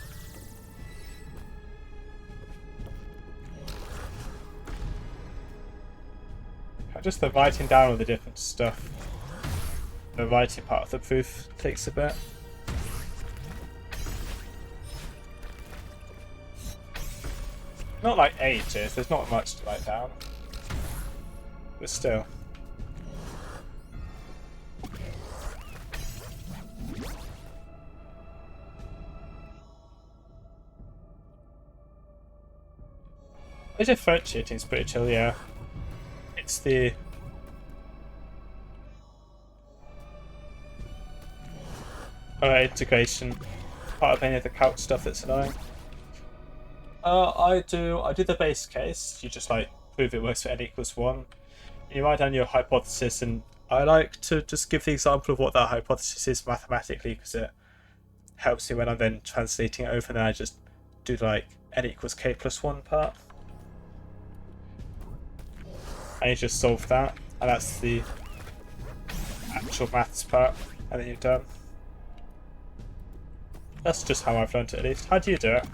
Just the writing down all the different stuff. The writing part of the proof takes a bit. Not like ages, there's not much to write down. But still. The differentiating is pretty chill, yeah. It's the... integration part of any of the calc stuff that's annoying. I do the base case. You just like prove it works for n equals 1. You write down your hypothesis, and I like to just give the example of what that hypothesis is mathematically, because it helps me when I'm then translating it over, and then I just do like n equals k plus 1 part. And you just solve that, and that's the actual maths part, and then you're done. That's just how I've learned it, at least. How do you do it?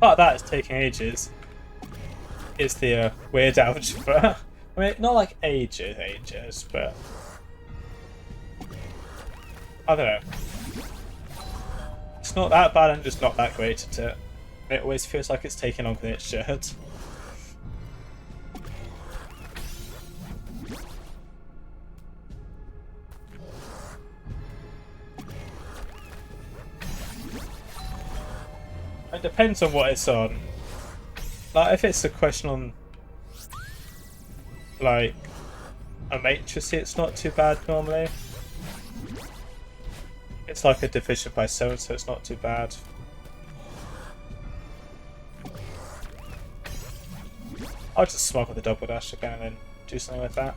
Part of that is taking ages. Is the weird algebra. I mean, not like ages, but I don't know. It's not that bad, I'm just not that great at it. It always feels like it's taking longer than it should. It depends on what it's on. Like, if it's a question on like a matrix, it's not too bad normally. It's like a division by 7, so it's not too bad. I'll just smuggle the double dash again and then do something with that.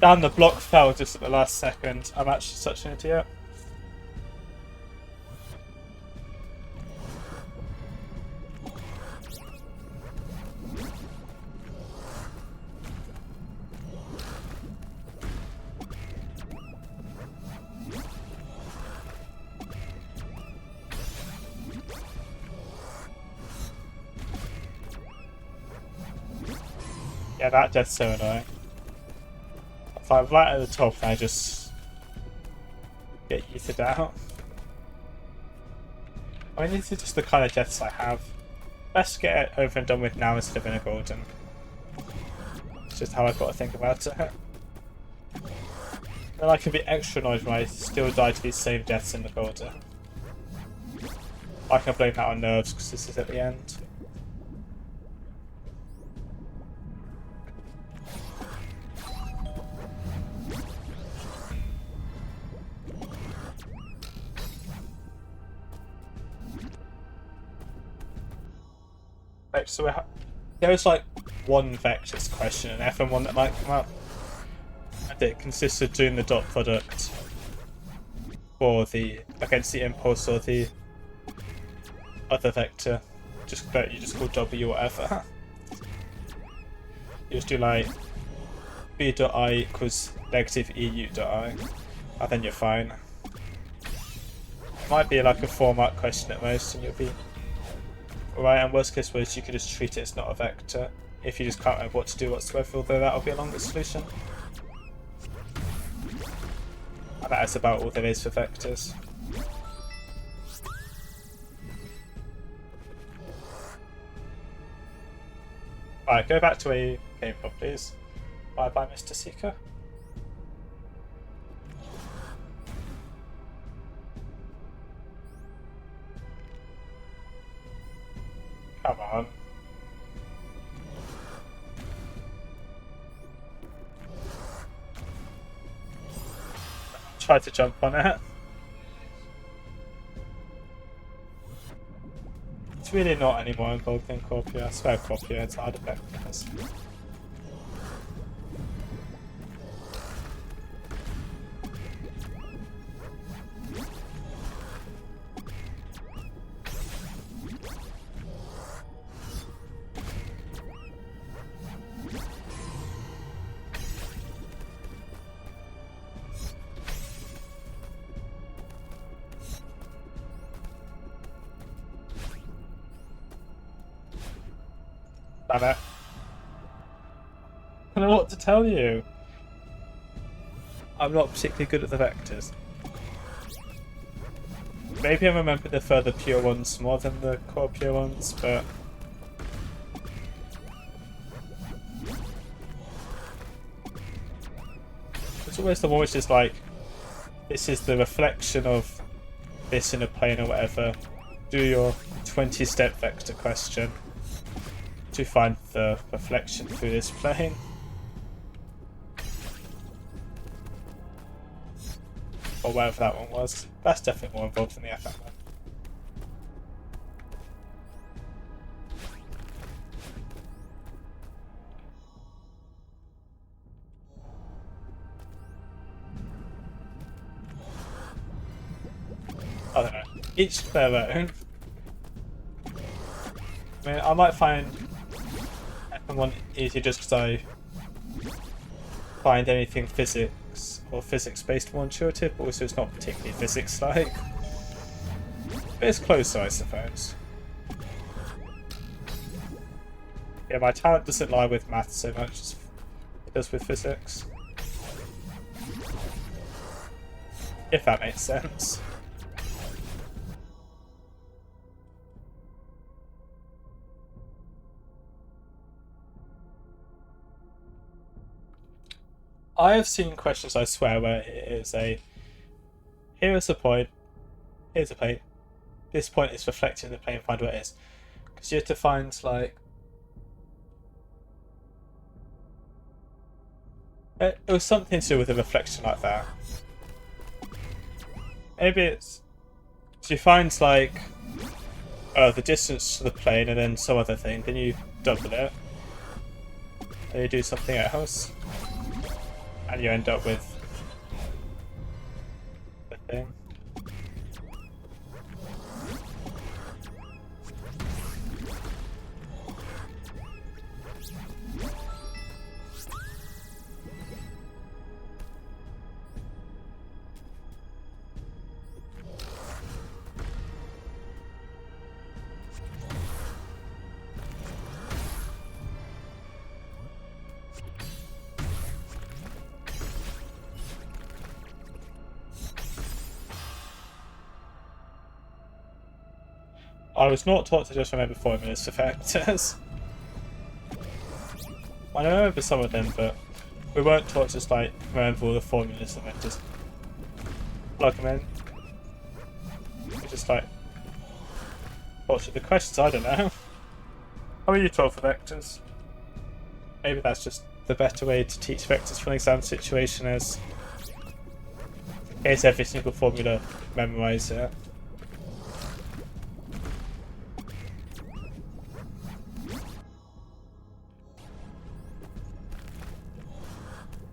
Damn, the block fell just at the last second. I'm actually such an idiot. Yeah, that death's so annoying. If I'm right at the top and I just get yeeted out. I mean, these are just the kind of deaths I have. Best get it over and done with now instead of in a golden. It's just how I've got to think about it. Then I can be extra annoyed when I still die to these same deaths in the golden. I can blame that on nerves because this is at the end. So there's like one vectors question in FM1 that might come up, and it consists of doing the dot product for the against the impulse or the other vector, just that you just call W or whatever. You just do like b dot I equals negative EU dot I, and then you're fine. It might be like a format question at most, and you'll be right, and worst case was you could just treat it as not a vector if you just can't remember what to do whatsoever, although that'll be a longer solution. And that is about all there is for vectors. Right, go back to a game pod, please. Bye bye, Mr. Seeker. Come on. Try to jump on it. It's really not any more involved than Corpia. I swear Corpia, it's hard effectiveness. Damn it. I don't know what to tell you. I'm not particularly good at the vectors. Maybe I remember the further pure ones more than the core pure ones, but it's always the one which is like, this is the reflection of this in a plane or whatever. Do your 20-step vector question to find the reflection through this plane. Or whatever that one was. That's definitely more involved than the FM one. I don't know. Each to their own. I mean, I might find FM1 easier just because I find anything physics or physics-based more intuitive, but also it's not particularly physics-like. But it's closer, I suppose. Yeah, my talent doesn't lie with maths so much as it does with physics. If that makes sense. I have seen questions, I swear, where it is a here is a point, here's a plane, this point is reflecting the plane, find where it is. Because you have to find, like, it was something to do with a reflection like that. Maybe it's, so you find, like, the distance to the plane and then some other thing, then you double it, and you do something else, and you end up with the thing. I was not taught to just remember formulas for vectors. I remember some of them, but we weren't taught to just like remember all the formulas and then just plug them in. We just like watch the questions, I don't know. How are you taught for vectors? Maybe that's just the better way to teach vectors for an exam situation is here's every single formula, memorise it.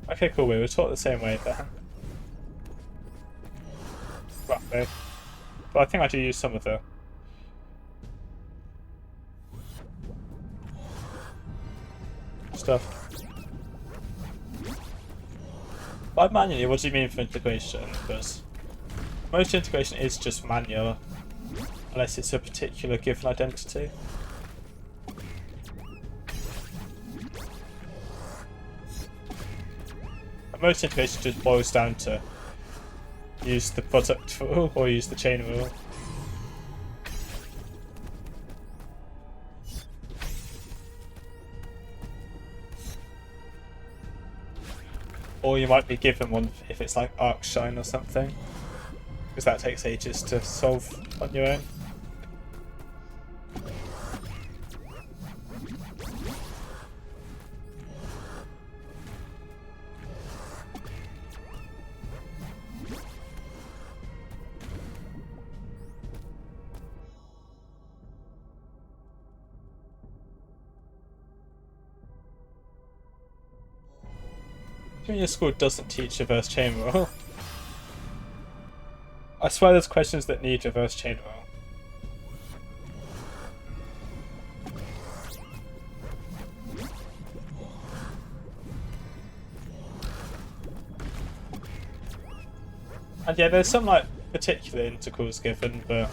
Okay, cool, we were taught the same way then. Roughly. But I think I do use some of the stuff. By manually, what do you mean for integration? Because most integration is just manual, unless it's a particular given identity. Most integration just boils down to use the product rule or use the chain rule. Or you might be given one if it's like Arcshine or something, because that takes ages to solve on your own. Your school doesn't teach reverse chain rule. I swear there's questions that need reverse chain rule. And yeah, there's some like particular integrals given, but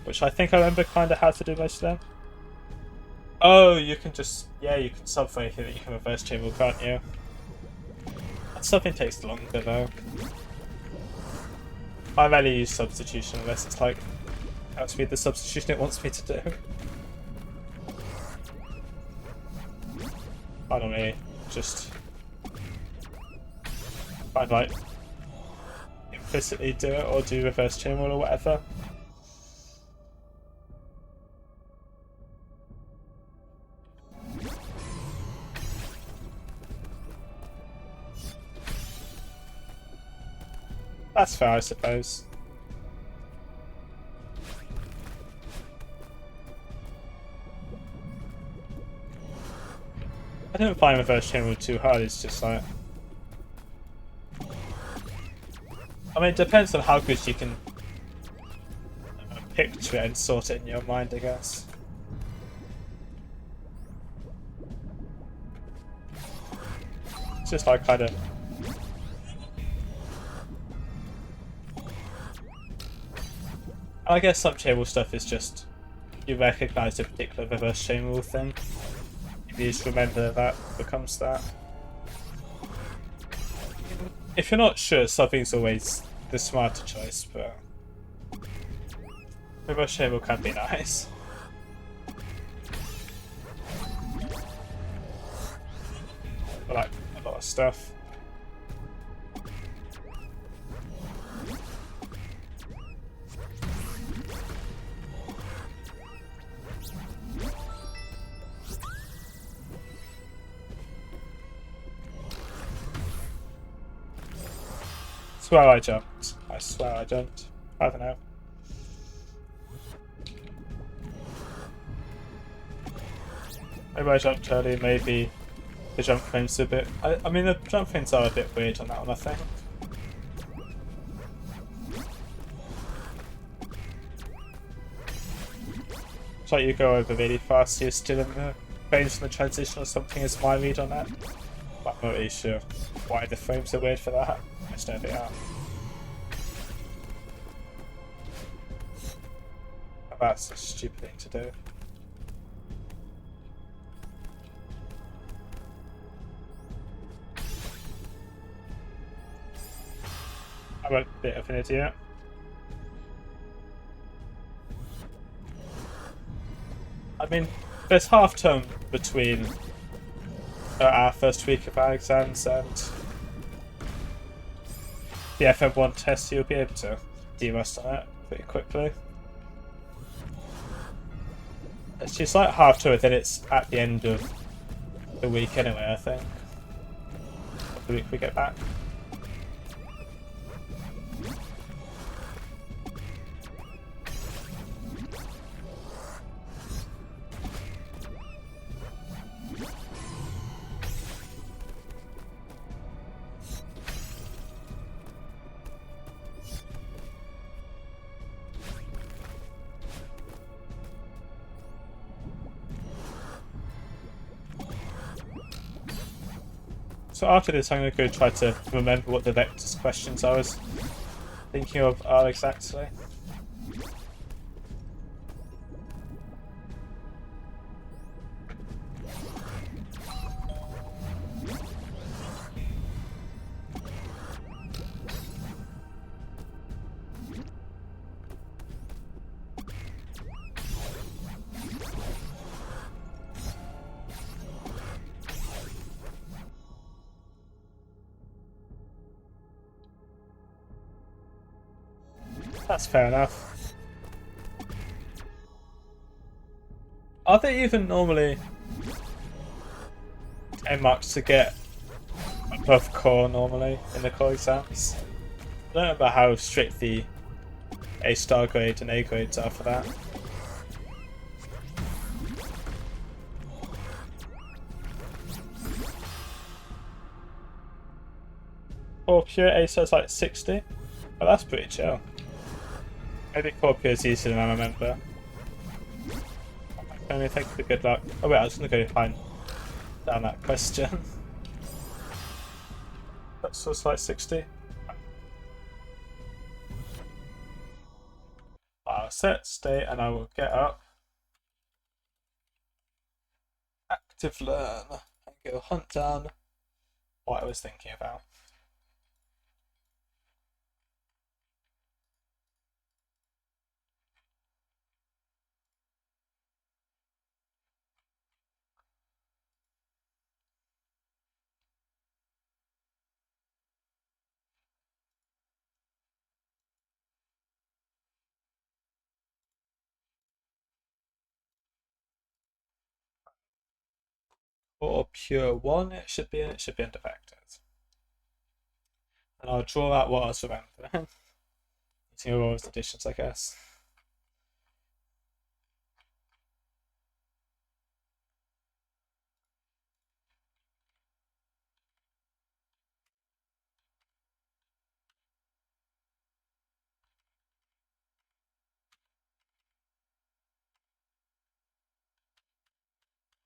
which I think I remember kind of how to do most of them. Oh, you can just, yeah, you can sub for anything that you can reverse chain rule, can't you? Something takes longer though. I rarely use substitution unless it's like how to read the substitution it wants me to do. I don't really just I'd like implicitly do it or do reverse chain rule or whatever. That's fair, I suppose. I didn't find reverse chain rule too hard, it's just like... I mean, it depends on how good you can picture it and sort it in your mind, I guess. It's just like kind of... I guess some chain rule stuff is just you recognise a particular reverse chain rule thing. If you just remember that becomes that. If you're not sure, subbing's always the smarter choice, but reverse chain rule can be nice. For like a lot of stuff. swear I jumped. I swear I jumped. I don't know. Maybe I jumped early, maybe the jump frames are a bit... I mean, the jump frames are a bit weird on that one, I think. It's like you go over really fast, you're still in the frames from the transition or something is my read on that. But I'm not really sure why the frames are weird for that. I just know they are. But that's a stupid thing to do. I'm a bit of an idiot. I mean, there's half term between our first week of our exams and the FM1 test, so you'll be able to de-rust on it pretty quickly. It's just like half term, then it's at the end of the week anyway, I think. The week we get back. So after this, I'm going to go try to remember what the vectors questions I was thinking of are exactly. That's fair enough. Are they even normally 10 marks to get above core normally in the core exams? I don't know about how strict the A star grade and A grades are for that. Core pure A star's like 60? Oh, that's pretty chill. Maybe core pure is easier than I remember. Okay, thank you for good luck. Oh wait, I was gonna go find down that question. That's just like 60. I'll set state and I will get up. Active learn and go hunt down what I was thinking about. Or pure 1 it should be under vectors. And I'll draw out what I was remembering. Using Aurora's additions, I guess.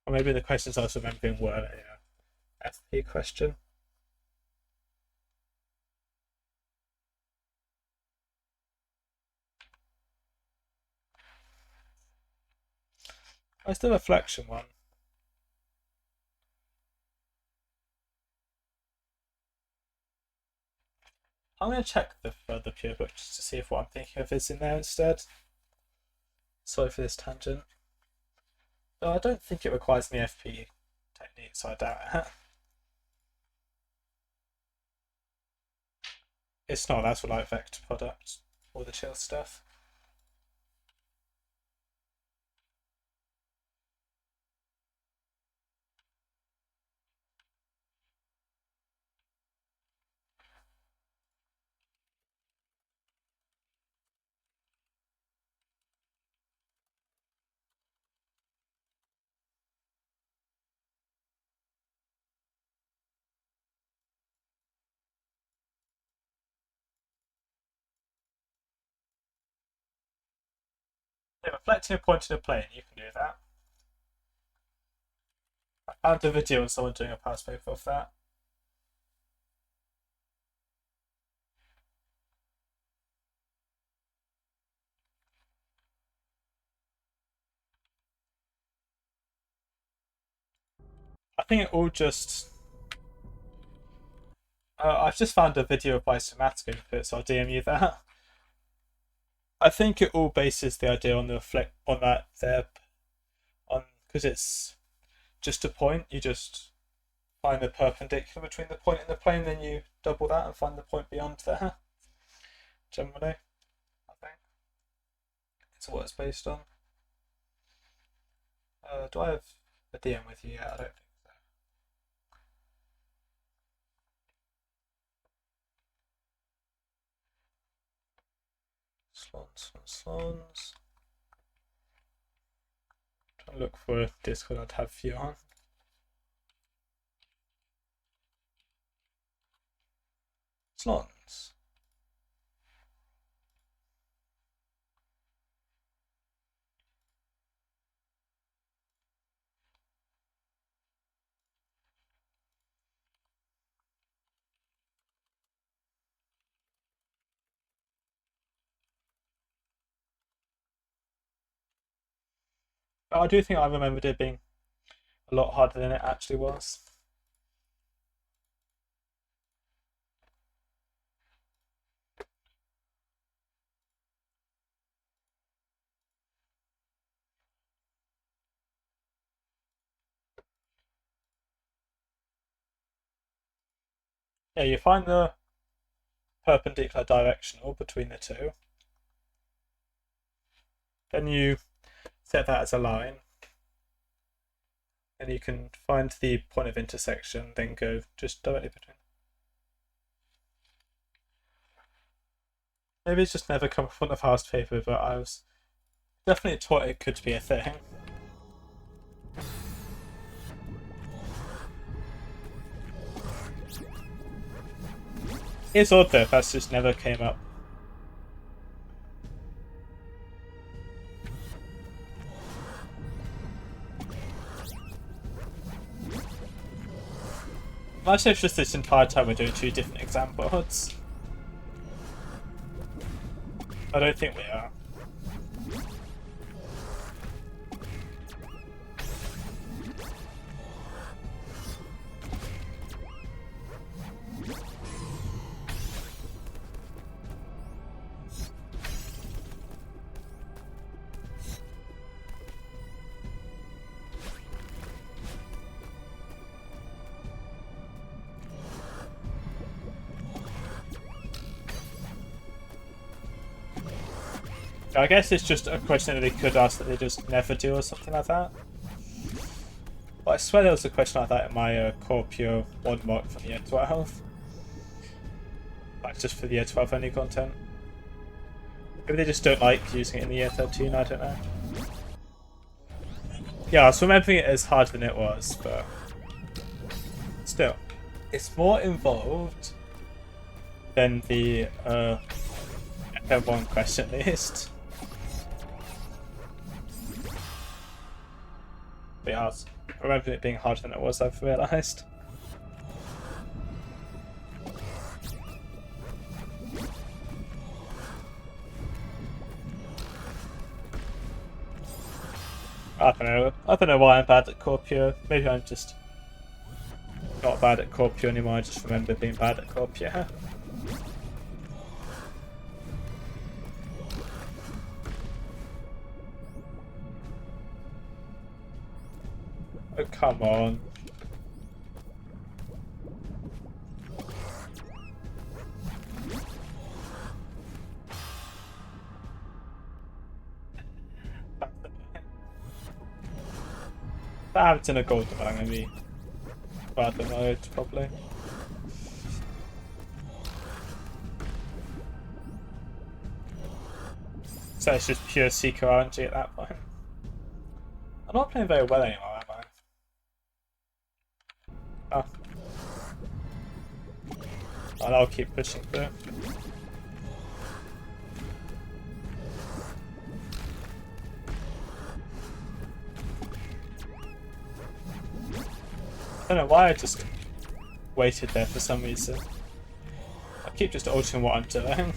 Or maybe the questions I was remembering were a FP question. Where's the reflection one? I'm going to check the pure book just to see if what I'm thinking of is in there instead. Sorry for this tangent. No, I don't think it requires any FP technique, so I doubt it. It's not, that's for like vector products, all the chill stuff. reflecting a point in a plane, you can do that. I found a video of someone doing a past paper of that. I think it all just... I've just found a video by Somatic of it, so I'll DM you that. I think it all bases the idea on the because it's just a point. You just find the perpendicular between the point and the plane, then you double that and find the point beyond there. Generally, I think it's what it's based on. Do I have a DM with you yet? I don't think so. Slons. Trying to look for a Discord I'd have for you on. Slons. But I do think I remembered it being a lot harder than it actually was. Yeah, you find the perpendicular directional between the two. Then you set that as a line. And you can find the point of intersection, then go just directly between. Maybe it's just never come up on the past paper, but I was definitely taught it could be a thing. It's odd though, that just never came up. Actually, it's just this entire time we're doing two different exam boards. I don't think we are. I guess it's just a question that they could ask that they just never do or something like that. But I swear there was a question like that in my Core Pure 1 mock from year 12. Like just for the year 12 only content. Maybe they just don't like using it in the year 13, I don't know. Yeah, I was remembering it as harder than it was, but still. It's more involved than the F1 question list. But yeah, I remember it being harder than it was, I've realised. I don't know why I'm bad at Core Pure. Maybe I'm just not bad at Core Pure anymore, I just remember being bad at Core Pure. Oh, come on. If I have it in a gold, I'm going to be bad at mode, probably. So it's just pure Seeker RNG at that point. I'm not playing very well anymore, am I? Oh. And I'll keep pushing through. I don't know why I just waited there for some reason. I keep just altering what I'm doing.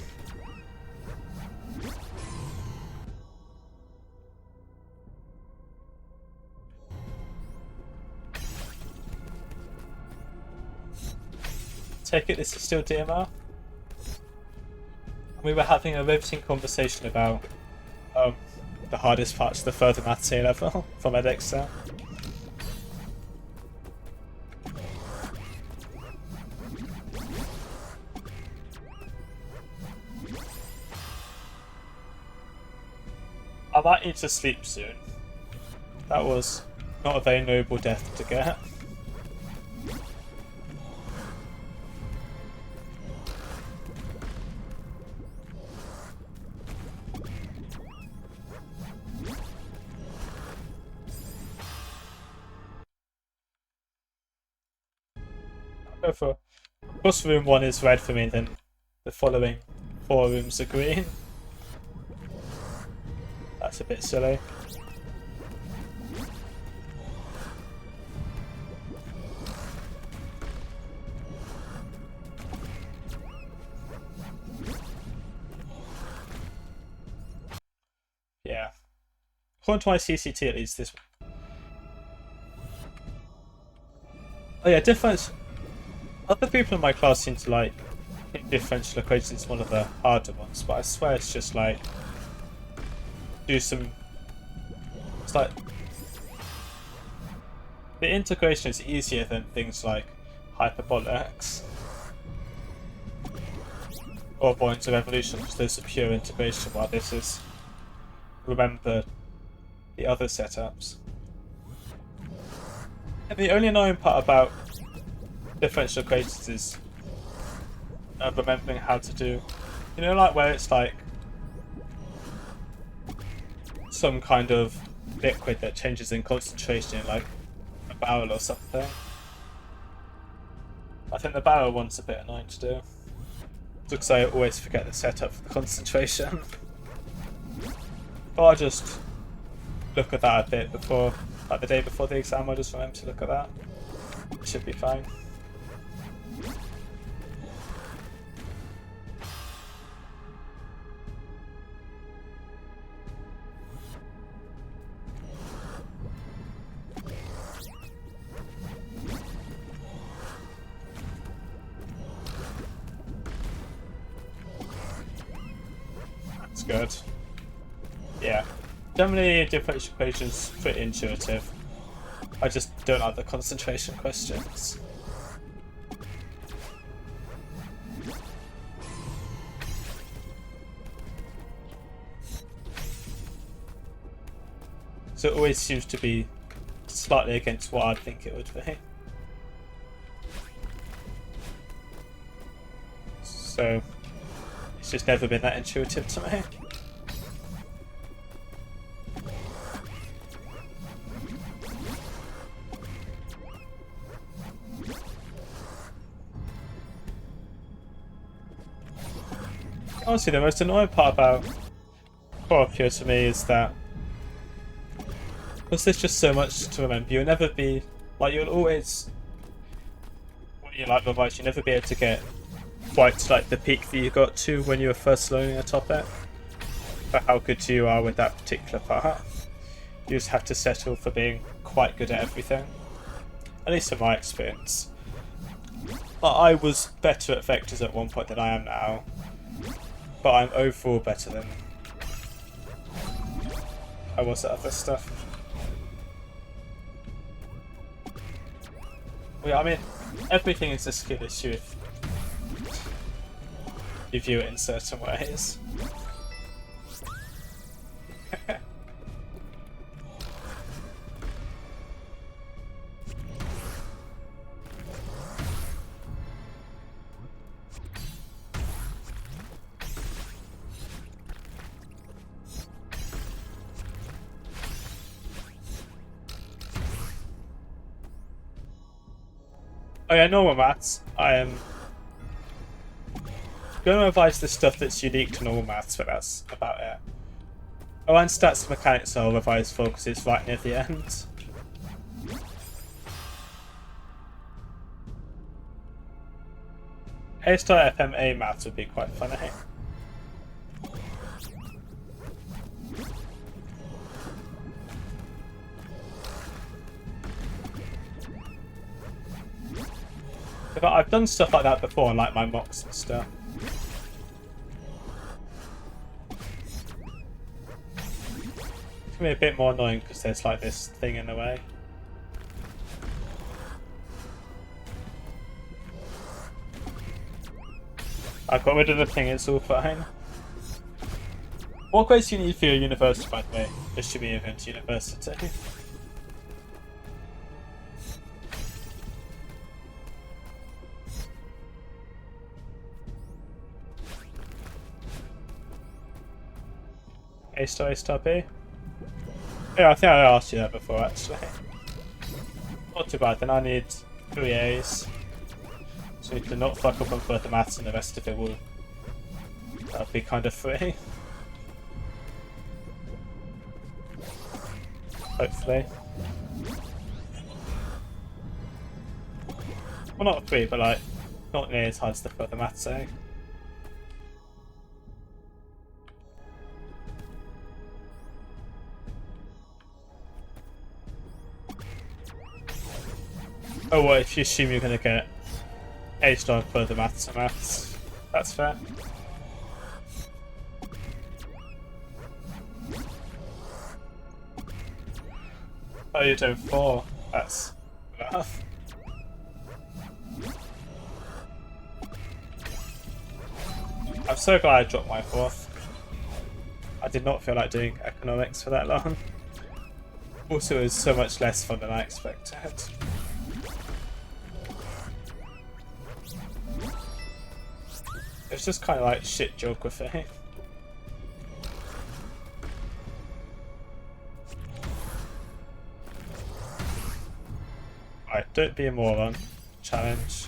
Take it this is still DMR? We were having a riveting conversation about the hardest parts of the further maths A level from Edexcel. I might need to sleep soon. That was not a very noble death to get. I'll go for... Of course room 1 is red for me, then the following 4 rooms are green. That's a bit silly. Yeah. According to my CCT at least this one. Oh yeah, difference. Other people in my class seem to like think differential equations is one of the harder ones, but I swear it's just like do some. It's like the integration is easier than things like hyperbolics or points of evolution, because those are pure integration, while this is remember the other setups. And the only annoying part about differential equations is remembering how to do, you know, like where it's like some kind of liquid that changes in concentration, like a barrel or something. I think the barrel one's a bit annoying to do, because I always forget the setup for the concentration. But I'll just look at that a bit before, like the day before the exam, I'll just remember to look at that. It should be fine. That's good. Yeah. Generally, differential equations pretty intuitive. I just don't like the concentration questions. So it always seems to be slightly against what I'd think it would be. So it's just never been that intuitive to me. Honestly, the most annoying part about Corpio to me is that because there's just so much to remember, you'll never be, like, you'll always, when you like revise, you'll never be able to get quite to, like, the peak that you got to when you were first learning a topic, for how good you are with that particular part. You just have to settle for being quite good at everything, at least in my experience. I was better at vectors at one point than I am now, but I'm overall better than I was at other stuff. Well, yeah, I mean, everything is a skill issue if you view it in certain ways. Oh yeah, normal maths. I am going to revise the stuff that's unique to normal maths, but that's about it. Oh, and stats and mechanics I'll revise for because it's right near the end. A*FMA maths would be quite funny. I've done stuff like that before, like my mocks and stuff. It's gonna be a bit more annoying because there's like this thing in the way. I got rid of the thing, it's all fine. What grades do you need for your university, by the way? This should be even to university. A*, B? Yeah, I think I asked you that before, actually. Not too bad, then I need 3 A's. So we can not fuck up on further maths and the rest of it will... That'll be kind of free. Hopefully. Well, not free, but like, not near as hard as the further maths A. Oh, well, if you assume you're going to get A* on further maths and maths, that's fair. Oh, you're doing 4. That's enough. I'm so glad I dropped my 4th. I did not feel like doing economics for that long. Also, it was so much less fun than I expected. It's just kind of like shit geography. Right, don't be a moron. Challenge.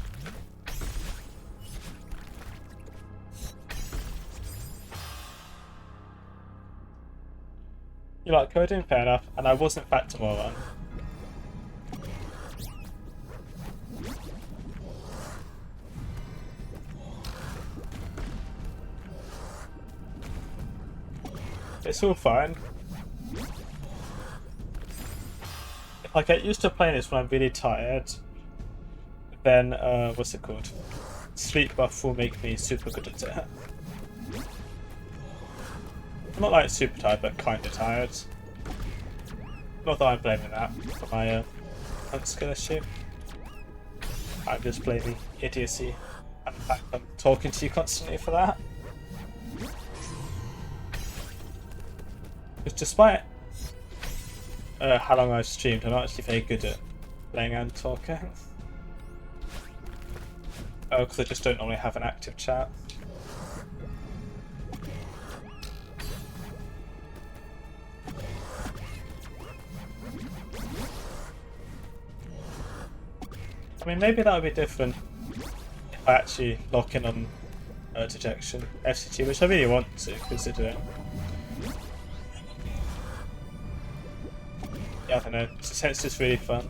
You like coding? Fair enough. And I was in fact a moron. It's all fine. If I get used to playing this when I'm really tired, then, what's it called? Sleep buff will make me super good at it. I'm not like super tired, but kinda tired. Not that I'm blaming that for my skill issue. I'm just blaming idiocy and the fact I'm talking to you constantly for that. Because despite how long I've streamed, I'm actually very good at playing and talking. Oh, because I just don't normally have an active chat. I mean, maybe that would be different if I actually lock in on dejection FCT, which I really want to, considering. Yeah, I don't know. It's just really fun.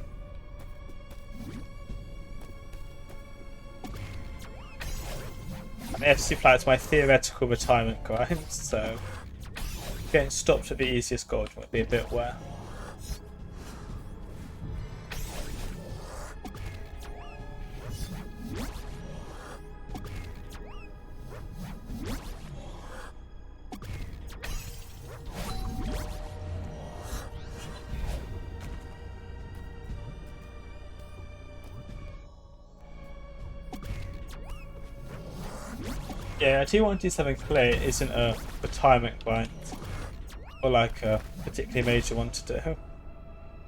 And the FC flat is my theoretical retirement grind, so getting stopped at the easiest goal might be a bit where. Yeah, T1 T7 Clay isn't a retirement grind, or like a particularly major one to do.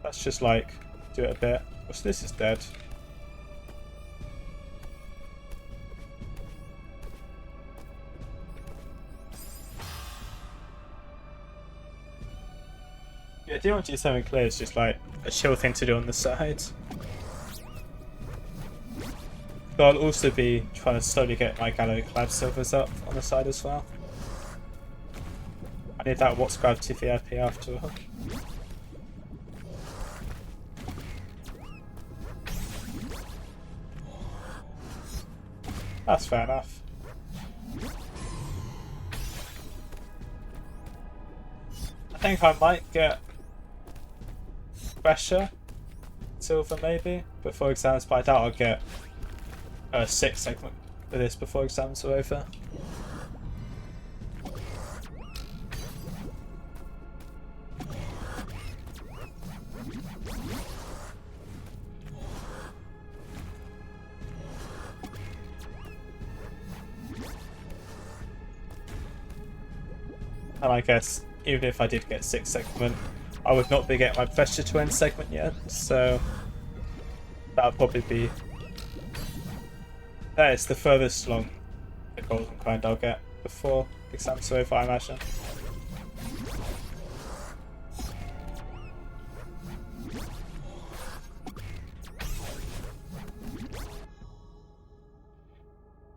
That's just like, do it a bit. Oh, so this is dead. Yeah, T1 T7 Clay is just like a chill thing to do on the side. But I'll also be trying to slowly get my Gallo Collab Silvers up on the side as well. I need that What's Gravity VIP after all. That's fair enough. I think I might get pressure silver maybe before exams, but I doubt I'll get a 6th segment for this before exams are over. And I guess even if I did get 6th segment, I would not be getting my pressure to end segment yet, so that would probably be... That is the furthest along the golden grind I'll get before exams are over, I imagine.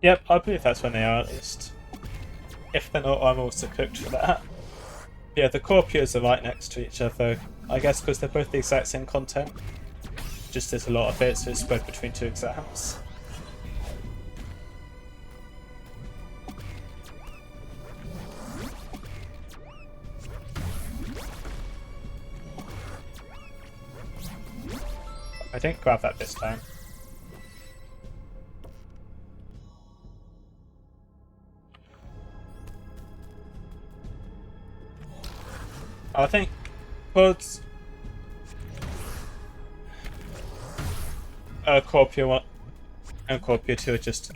Yep, I believe that's when they are at least. If they're not, I'm also cooked for that. Yeah, the Corpios are right next to each other, I guess because they're both the exact same content. Just there's a lot of it, so it's spread between 2 exams. I didn't grab that this time. I think Buds, Corpio 1 and Corpio 2 are just,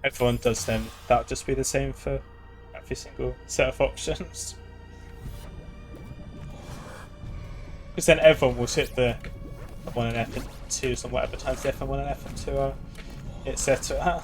everyone does them. That would just be the same for every single set of options. Because then everyone will hit the F1 and F2s on whatever times the F1 and F2 are, etc.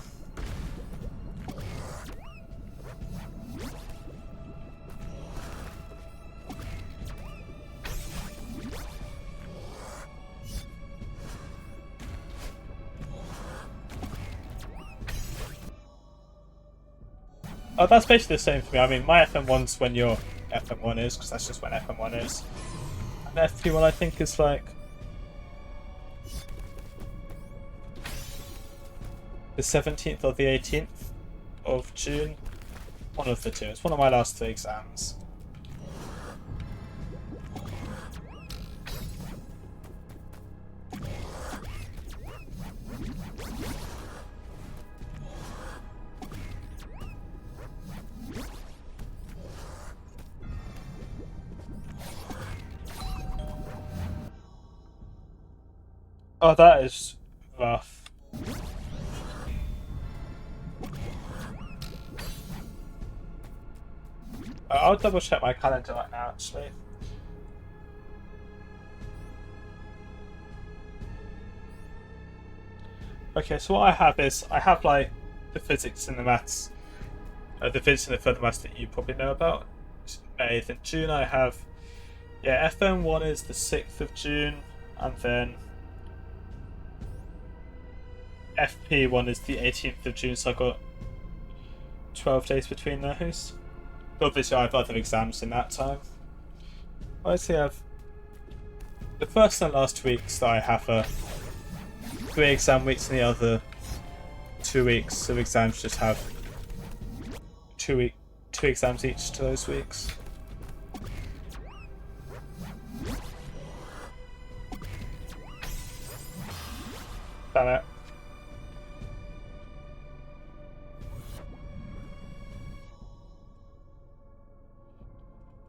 Oh, that's basically the same for me. I mean, my FM1's when your FM1 is, because that's just when FM1 is. And FP1 I think is like... the 17th or the 18th of June. One of the two. It's one of my last 3 exams. Oh, that is rough. I'll double check my calendar right now, actually. Okay, so what I have is, I have like the physics and the maths, the physics and the further maths that you probably know about. May in June I have, yeah, FM1 is the 6th of June, and then FP1 is the 18th of June, so I've got 12 days between those. Obviously I have other exams in that time. I actually have the first and last weeks that I have 3 exam weeks, and the other 2 weeks of exams just have 2 exams each to those weeks. Damn it.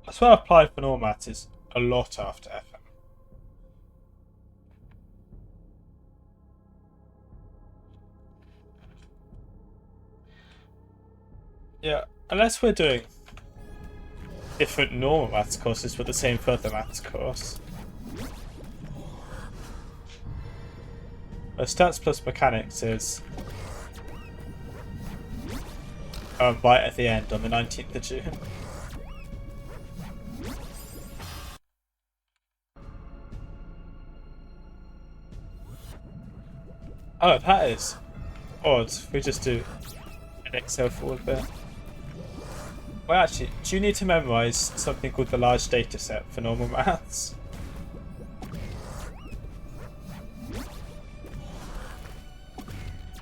That's why I applied for normal maths is a lot after FM. Yeah, unless we're doing different normal maths courses with the same further maths course. Stats plus mechanics is right at the end on the 19th of June. Oh, that is odd. We just do an Excel forward bit. Well, actually, do you need to memorise something called the large data set for normal maths?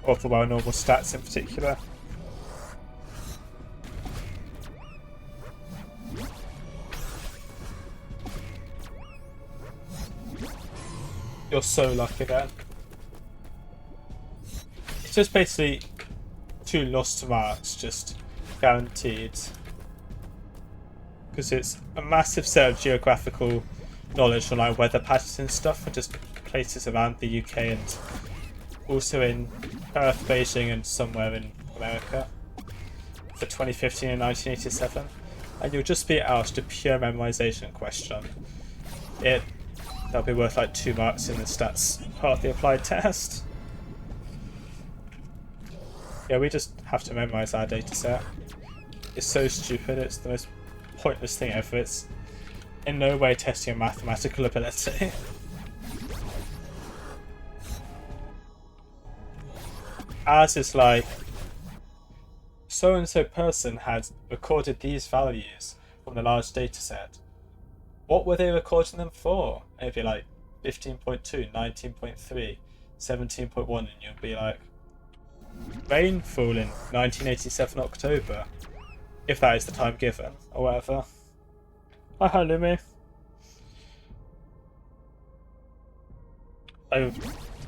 or for well normal stats in particular. You're so lucky then. It's just basically 2 lost marks, just guaranteed. Because it's a massive set of geographical knowledge on like weather patterns and stuff for just places around the UK and also in Perth, Beijing and somewhere in America for 2015 and 1987. And you'll just be asked a pure memorization question. That'll be worth like 2 marks in the stats part of the applied test. Yeah, we just have to memorize our data set. It's so stupid, it's the most pointless thing ever. It's in no way testing your mathematical ability. Ours is like, so and so person had recorded these values from the large data set. What were they recording them for? And it'd be like 15.2, 19.3, 17.1, and you'd be like, rainfall in 1987 October, if that is the time given, or whatever. Hi, Lumi. Oh,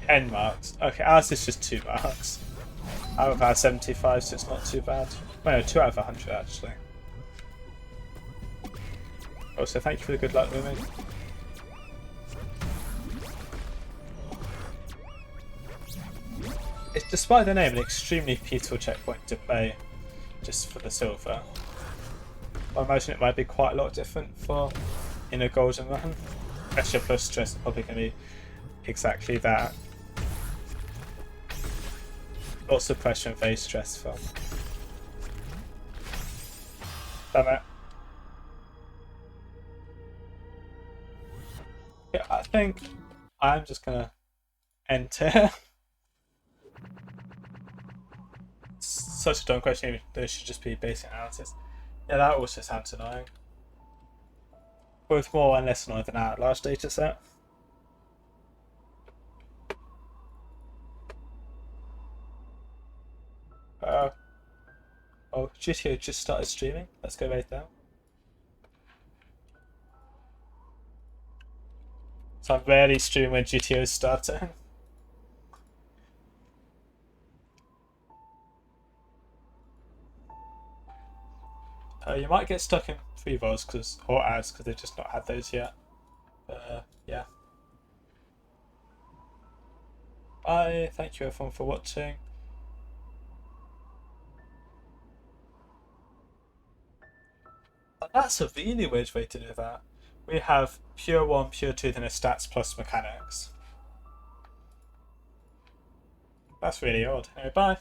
10 marks. Okay, ours is just 2 marks. Out of our 75, so it's not too bad. Well, no, 2 out of 100 actually. Also, thank you for the good luck, Lumi. It's, despite the name, an extremely peaceful checkpoint to play just for the silver. I imagine it might be quite a lot different for in a golden run. Pressure plus stress is probably going to be exactly that. Lots of pressure and very stressful. Damn it. Yeah, I think I'm just going to enter. Such a dumb question, there should just be basic analysis. Yeah, that also sounds annoying. Both more and less annoying than our large data set. Oh, GTO just started streaming. Let's go right now. So I rarely stream when GTO is starting. You might get stuck in free rolls or ads because they've just not had those yet. Yeah. Bye. Thank you everyone for watching. That's a really weird way to do that. We have pure 1, pure 2, then a stats plus mechanics. That's really odd. Anyway, bye.